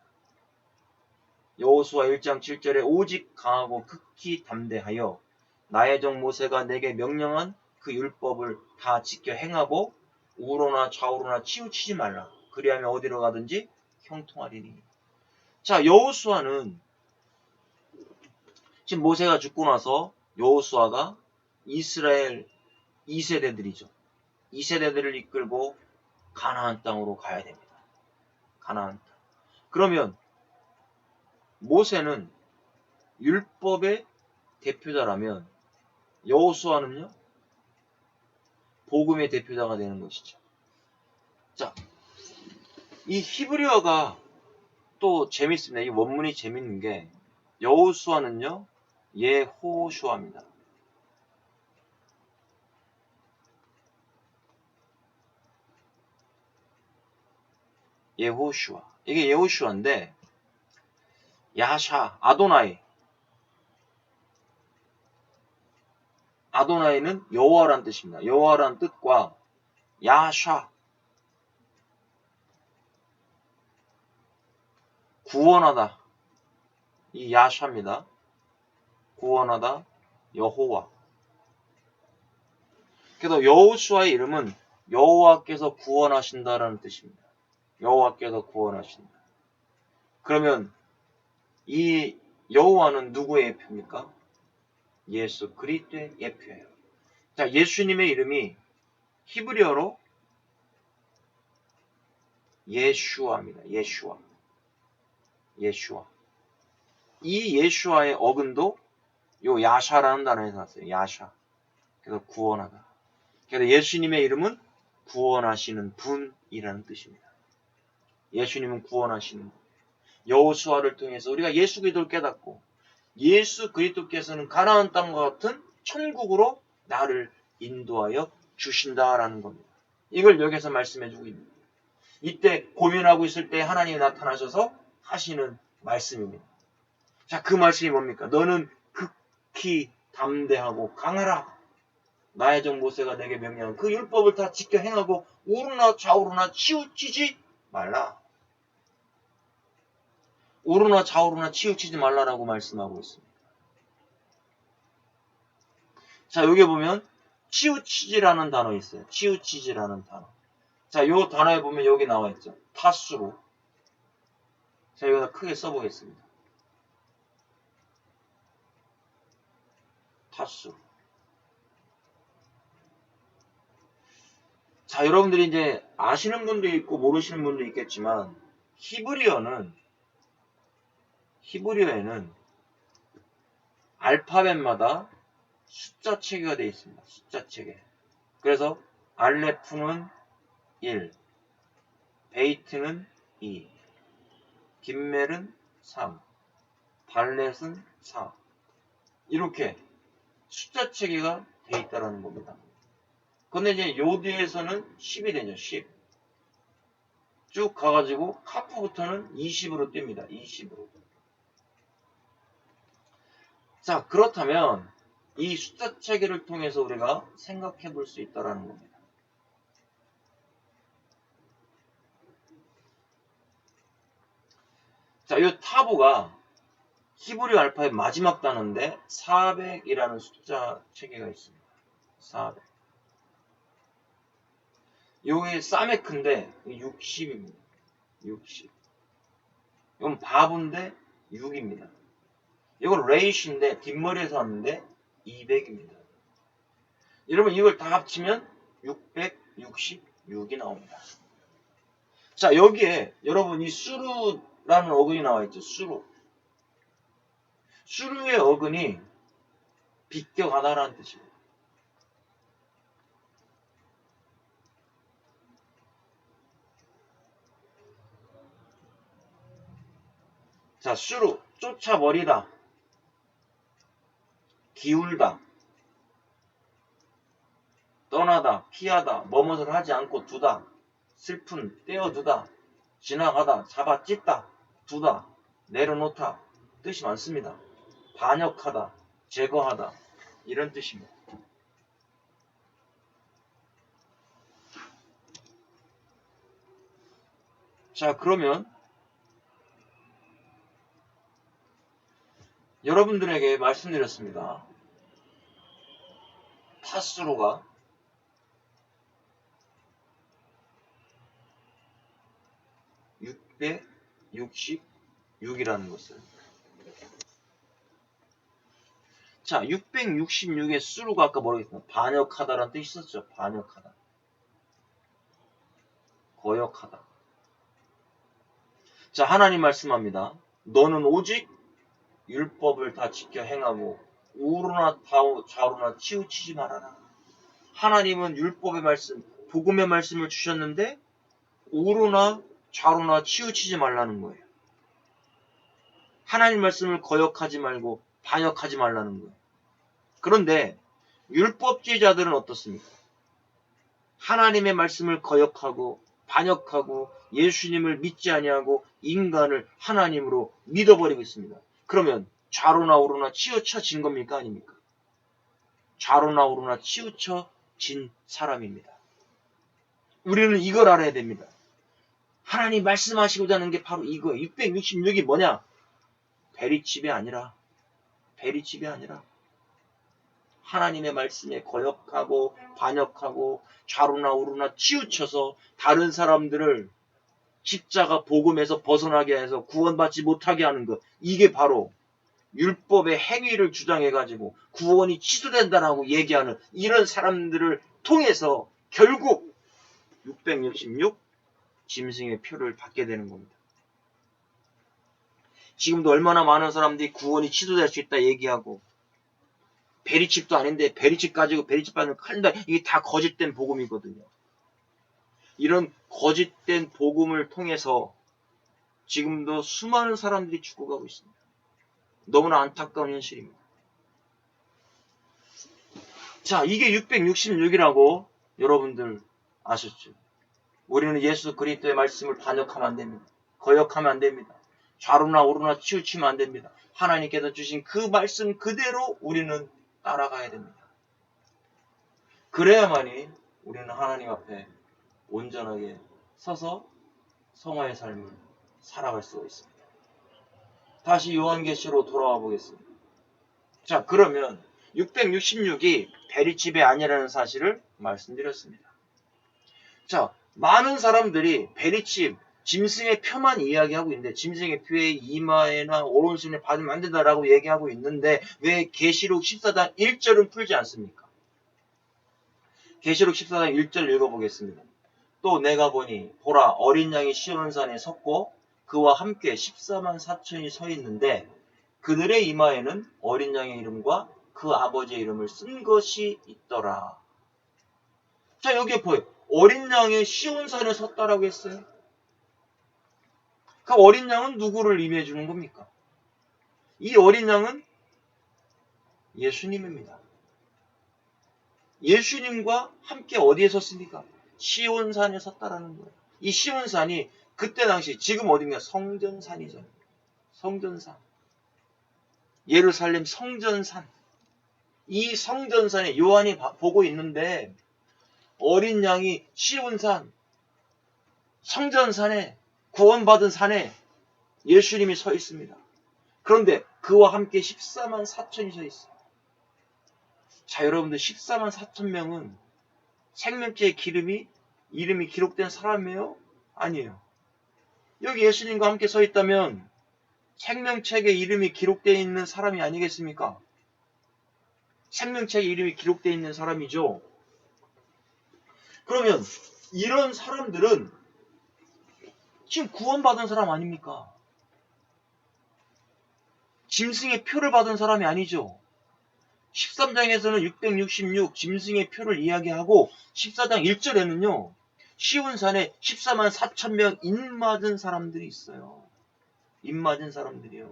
여호수아 1장 7절에 오직 강하고 극히 담대하여 나의 종 모세가 내게 명령한 그 율법을 다 지켜 행하고 우로나 좌우로나 치우치지 말라. 그리하면 어디로 가든지 형통하리니. 자, 여호수아는 지금 모세가 죽고 나서 여호수아가 이스라엘 2세대들이죠. 2세대들을 이끌고 가나안 땅으로 가야 됩니다. 가나안 땅. 그러면 모세는 율법의 대표자라면 여호수아는요? 복음의 대표자가 되는 것이죠. 자, 이 히브리어가 또 재밌습니다. 이 원문이 재밌는 게 여호수아는요, 예호슈아입니다. 예호슈아. 이게 예호슈아인데 야샤, 아도나이는 여호와라는 뜻입니다. 여호와라는 뜻과 야샤, 구원하다. 이 야샤입니다. 구원하다, 여호와. 그래서 여호수아의 이름은 여호와께서 구원하신다라는 뜻입니다. 여호와께서 구원하신다. 그러면 이 여호와는 누구의 예표입니까? 예수 그리스도의 예표예요. 자, 예수님의 이름이 히브리어로 예슈아입니다. 예슈아. 이 예슈아의 어근도 요 야샤라는 단어에서 났어요. 야샤. 그래서 구원하다. 그래서 예수님의 이름은 구원하시는 분이라는 뜻입니다. 예수님은 구원하시는 분. 여호수아를 통해서 우리가 예수 그리스도를 깨닫고 예수 그리스도께서는 가나안 땅과 같은 천국으로 나를 인도하여 주신다라는 겁니다. 이걸 여기서 말씀해주고 있습니다. 이때 고민하고 있을 때 하나님이 나타나셔서 하시는 말씀입니다. 자, 그 말씀이 뭡니까? 너는 극히 담대하고 강하라. 나의 종 모세가 내게 명령한 그 율법을 다 지켜 행하고 우르나 좌우로나 치우치지 말라. 우르나 좌우로나 치우치지 말라라고 말씀하고 있습니다. 자, 여기 보면 치우치지라는 단어 있어요. 치우치지라는 단어. 자, 요 단어에 보면 여기 나와 있죠. 타수로. 자, 여기다 크게 써보겠습니다. 타수. 자, 여러분들이 이제 아시는 분도 있고 모르시는 분도 있겠지만 히브리어에는 알파벳마다 숫자 체계가 되어 있습니다. 숫자 체계. 그래서 알레프는 1, 베이트는 2, 김멜은 3, 발렛은 4. 이렇게 숫자 체계가 되어 있다는 겁니다. 근데 이제 요 뒤에서는 10이 되죠. 10. 쭉 가가지고 카프부터는 20으로 띱니다. 20으로. 자, 그렇다면 이 숫자 체계를 통해서 우리가 생각해 볼 수 있다는 겁니다. 자, 이 타부가 히브리 알파의 마지막 단어인데 400이라는 숫자 체계가 있습니다. 400. 요게 사메크인데 60입니다. 60. 이건 바브인데 6입니다. 이건 레이시인데 뒷머리에서 왔는데 200입니다. 여러분 이걸 다 합치면 666이 나옵니다. 자, 여기에 여러분 이 수루라는 어근이 나와 있죠. 수루의 어근이 비껴가다라는 뜻입니다. 자, 수루 쫓아버리다, 기울다, 떠나다, 피하다, 뭐뭇을 하지 않고 두다, 슬픈, 떼어두다, 지나가다, 잡아 찢다, 두다, 내려놓다 뜻이 많습니다. 반역하다, 제거하다 이런 뜻입니다. 자, 그러면 여러분들에게 말씀드렸습니다. 파수로가 666이라는 것을. 자, 666의 수로가 아까 뭐라고 했습니까? 반역하다라는 뜻이 있었죠. 반역하다. 거역하다. 자, 하나님 말씀합니다. 너는 오직 율법을 다 지켜 행하고 우로나 좌로나 치우치지 말아라. 하나님은 율법의 말씀, 복음의 말씀을 주셨는데 우로나 좌로나 치우치지 말라는 거예요. 하나님 말씀을 거역하지 말고 반역하지 말라는 거예요. 그런데 율법주의자들은 어떻습니까? 하나님의 말씀을 거역하고 반역하고 예수님을 믿지 아니하고 인간을 하나님으로 믿어버리고 있습니다. 그러면 좌로나 우로나 치우쳐진 겁니까? 아닙니까? 좌로나 우로나 치우쳐진 사람입니다. 우리는 이걸 알아야 됩니다. 하나님 말씀하시고자 하는 게 바로 이거예요. 666이 뭐냐? 베리칩이 아니라 하나님의 말씀에 거역하고 반역하고 좌로나 우로나 치우쳐서 다른 사람들을 십자가 복음에서 벗어나게 해서 구원받지 못하게 하는 것. 이게 바로 율법의 행위를 주장해가지고 구원이 취소된다라고 얘기하는 이런 사람들을 통해서 결국 666 짐승의 표를 받게 되는 겁니다. 지금도 얼마나 많은 사람들이 구원이 취소될 수 있다 얘기하고 베리칩도 아닌데 베리칩 가지고 베리칩 받는 칼다 이게 다 거짓된 복음이거든요. 이런 거짓된 복음을 통해서 지금도 수많은 사람들이 죽어가고 있습니다. 너무나 안타까운 현실입니다. 자, 이게 666이라고 여러분들 아셨죠? 우리는 예수 그리스도의 말씀을 반역하면 안 됩니다. 거역하면 안 됩니다. 좌로나 우로나 치우치면 안 됩니다. 하나님께서 주신 그 말씀 그대로 우리는 따라가야 됩니다. 그래야만이 우리는 하나님 앞에 온전하게 서서 성화의 삶을 살아갈 수가 있습니다. 다시 요한계시로 돌아와 보겠습니다. 자, 그러면 666이 베리칩이 아니라는 사실을 말씀드렸습니다. 자, 많은 사람들이 베리칩, 짐승의 표만 이야기하고 있는데 짐승의 표의 이마에나 오른손에 받으면 안 된다라고 얘기하고 있는데 왜 계시록 14장 1절은 풀지 않습니까? 계시록 14장 1절 읽어보겠습니다. 또 내가 보니 보라 어린 양이 시온산에 섰고 그와 함께 14만 4천이 서 있는데 그들의 이마에는 어린 양의 이름과 그 아버지의 이름을 쓴 것이 있더라. 자, 여기에 보여요. 어린 양의 시온산에 섰다라고 했어요. 그 어린 양은 누구를 의미해 주는 겁니까? 이 어린 양은 예수님입니다. 예수님과 함께 어디에 섰습니까? 시온산에 섰다라는 거예요. 이 시온산이 그때 당시 지금 어딘가 성전산이죠. 성전산. 예루살렘 성전산. 이 성전산에 요한이 보고 있는데 어린 양이 시온산, 성전산에 구원받은 산에 예수님이 서 있습니다. 그런데 그와 함께 14만 4천이 서 있어요. 자, 여러분들 14만 4천 명은 생명체의 이름이 기록된 사람이에요? 아니에요. 여기 예수님과 함께 서 있다면 생명책에 이름이 기록되어 있는 사람이 아니겠습니까? 생명책에 이름이 기록되어 있는 사람이죠. 그러면 이런 사람들은 지금 구원받은 사람 아닙니까? 짐승의 표를 받은 사람이 아니죠. 13장에서는 666 짐승의 표를 이야기하고 14장 1절에는요. 시온산에 14만 4천 명 입맞은 사람들이 있어요. 입맞은 사람들이요.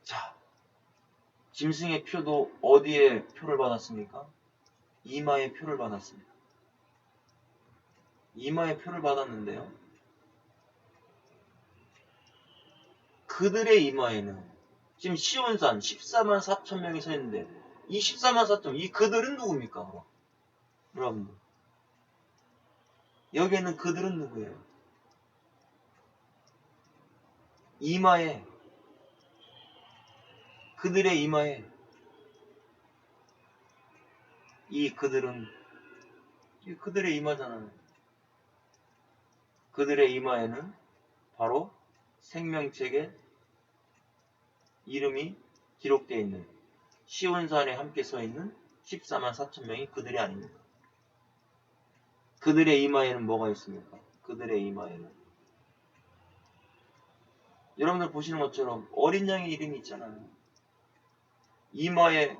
자, 짐승의 표도 어디에 표를 받았습니까? 이마에 표를 받았습니다. 이마에 표를 받았는데요. 그들의 이마에는 지금 시온산 14만 4천 명이 서 있는데 이 14만 4천 이 그들은 누굽니까? 여러분들 여기에는 그들은 누구예요? 이마에, 그들의 이마에, 그들은 그들의 이마잖아요. 그들의 이마에는 바로 생명책에 이름이 기록되어 있는, 시온산에 함께 서 있는 14만 4천 명이 그들이 아닙니까? 그들의 이마에는 뭐가 있습니까? 그들의 이마에는 여러분들 보시는 것처럼 어린 양의 이름이 있잖아요. 이마에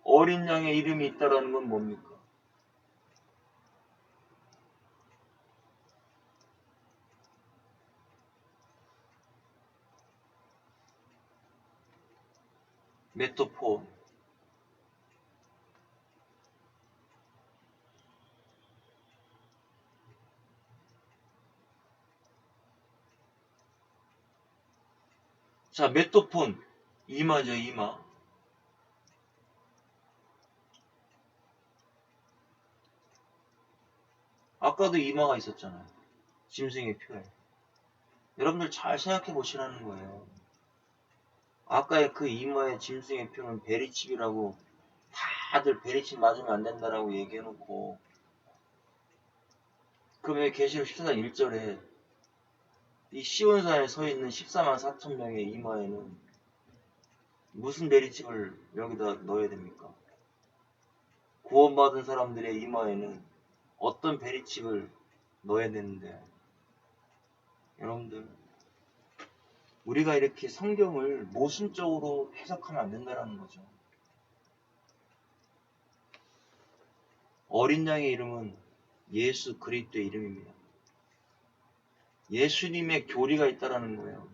어린 양의 이름이 있다라는 건 뭡니까? 메토폰. 자, 메토폰. 이마죠, 이마. 아까도 이마가 있었잖아요. 짐승의 표에. 여러분들 잘 생각해 보시라는 거예요. 아까의 그 이마의 짐승의 표는 베리칩이라고 다들 베리칩 맞으면 안 된다라고 얘기해놓고, 그러면 계시록 14장 1절에 이 시온산에 서 있는 14만 4천 명의 이마에는 무슨 베리칩을 여기다 넣어야 됩니까? 구원받은 사람들의 이마에는 어떤 베리칩을 넣어야 되는데, 여러분들 우리가 이렇게 성경을 모순적으로 해석하면 안 된다는 거죠. 어린 양의 이름은 예수 그리스도의 이름입니다. 예수님의 교리가 있다라는 거예요.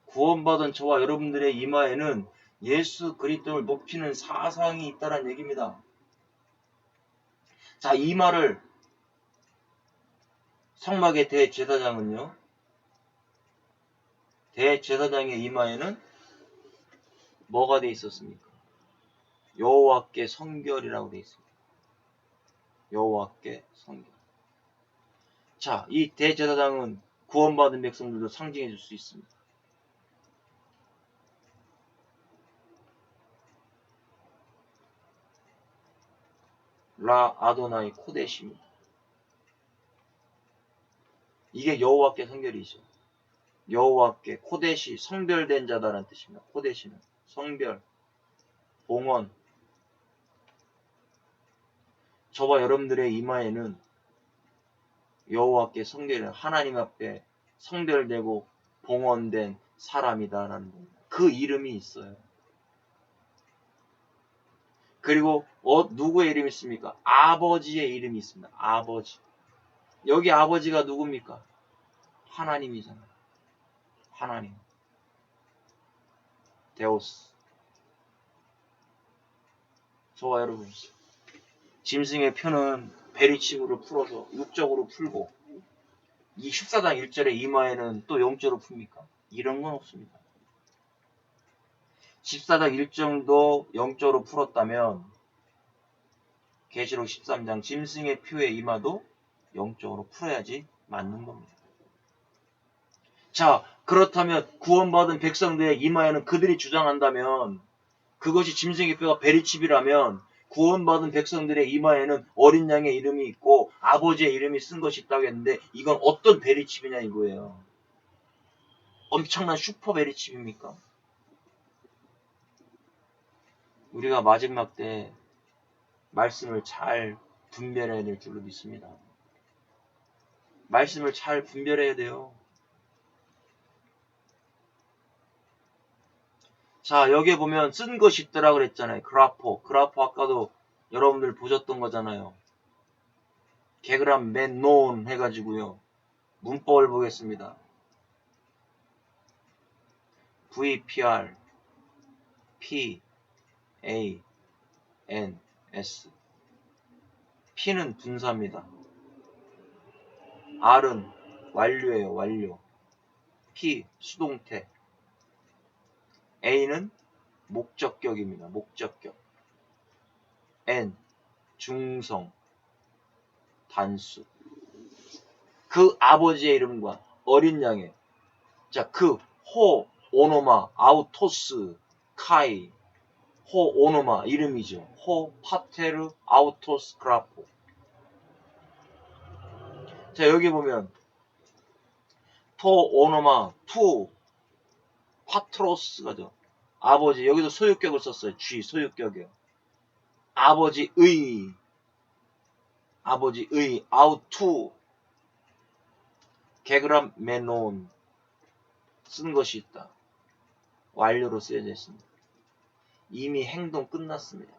구원받은 저와 여러분들의 이마에는 예수 그리스도를 높이는 사상이 있다는 얘기입니다. 자, 이마를 성막의 대제사장은요, 대제사장의 이마에는 뭐가 돼 있었습니까? 여호와께 성결이라고 돼 있습니다. 여호와께 성결. 자, 이 대제사장은 구원받은 백성들도 상징해 줄 수 있습니다. 라 아도나이 코데시입니다. 이게 여호와께 성결이죠. 여호와께 코데시, 성별된 자다라는 뜻입니다. 코데시는 성별, 봉헌. 저와 여러분들의 이마에는 여호와께 성결은 하나님 앞에 성별되고 봉헌된 사람이다라는 겁니다. 그 이름이 있어요. 그리고 누구의 이름이 있습니까? 아버지의 이름이 있습니다. 아버지. 여기 아버지가 누굽니까? 하나님이잖아요. 하나님. 데오스. 저와 여러분, 짐승의 표는 베리칩으로 풀어서 육적으로 풀고, 이 14장 1절의 이마에는 또 영적으로 풉니까? 이런 건 없습니다. 14장 1절도 영적으로 풀었다면 계시록 13장 짐승의 표의 이마도 영적으로 풀어야지 맞는 겁니다. 자, 그렇다면 구원받은 백성들의 이마에는 그들이 주장한다면, 그것이 짐승의 뼈가 베리칩이라면 구원받은 백성들의 이마에는 어린 양의 이름이 있고 아버지의 이름이 쓴 것이 있다고 했는데, 이건 어떤 베리칩이냐 이거예요. 엄청난 슈퍼 베리칩입니까? 우리가 마지막 때 말씀을 잘 분별해야 될 줄로 믿습니다. 말씀을 잘 분별해야 돼요. 자, 여기에 보면 쓴 것이 있더라 그랬잖아요. 그라포 아까도 여러분들 보셨던 거잖아요. 개그람 맨논 해가지고요. 문법을 보겠습니다. VPR P A N S. P는 분사입니다. R은 완료예요. 완료. P 수동태. A는 목적격입니다. 목적격. N 중성. 단수. 그 아버지의 이름과 어린 양의 자, 호, 오노마, 아우토스, 카이, 호, 오노마 이름이죠. 호, 파테르, 아우토스, 그라포. 자, 여기 보면 토, 오노마, 투, 파트로스가죠. 아버지, 여기도 소유격을 썼어요. G, 소유격이요. 아버지의, 아우투, 게그람 메논, 쓴 것이 있다. 완료로 쓰여져 있습니다. 이미 행동 끝났습니다.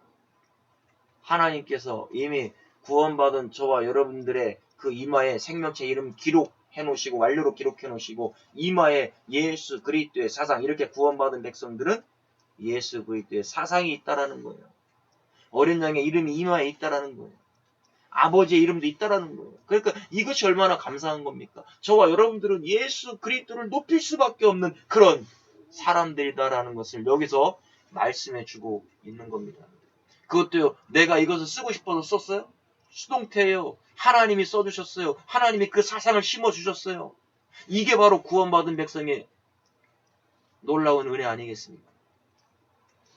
하나님께서 이미 구원받은 저와 여러분들의 그 이마에 생명체 이름 기록해 놓으시고 완료로 기록해 놓으시고 이마에 예수 그리스도의 사상 이렇게 구원받은 백성들은 예수 그리스도의 사상이 있다라는 거예요. 어린 양의 이름이 이마에 있다라는 거예요. 아버지의 이름도 있다라는 거예요. 그러니까 이것이 얼마나 감사한 겁니까? 저와 여러분들은 예수 그리스도를 높일 수밖에 없는 그런 사람들이다라는 것을 여기서 말씀해 주고 있는 겁니다. 그것도요, 내가 이것을 쓰고 싶어서 썼어요? 수동태예요. 하나님이 써주셨어요. 하나님이 그 사상을 심어주셨어요. 이게 바로 구원받은 백성의 놀라운 은혜 아니겠습니까?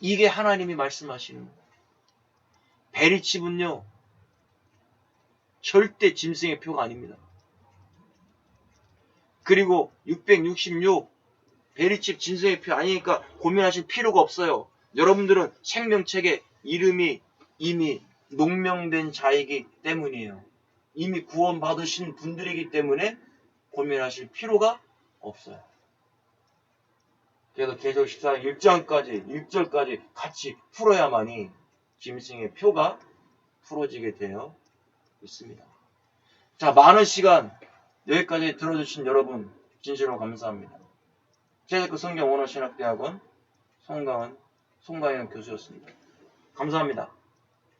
이게 하나님이 말씀하시는 거예요. 베리칩은요, 절대 짐승의 표가 아닙니다. 그리고 666 베리칩 짐승의 표 아니니까 고민하실 필요가 없어요. 여러분들은 생명책에 이름이 이미 농명된 자이기 때문이에요. 이미 구원받으신 분들이기 때문에 고민하실 필요가 없어요. 그래서 계시록 14장 1절까지 같이 풀어야만이 짐승의 표가 풀어지게 되어 있습니다. 자, 많은 시간 여기까지 들어주신 여러분 진심으로 감사합니다. 제자크 성경 원어신학대학원 송강현 교수였습니다. 감사합니다.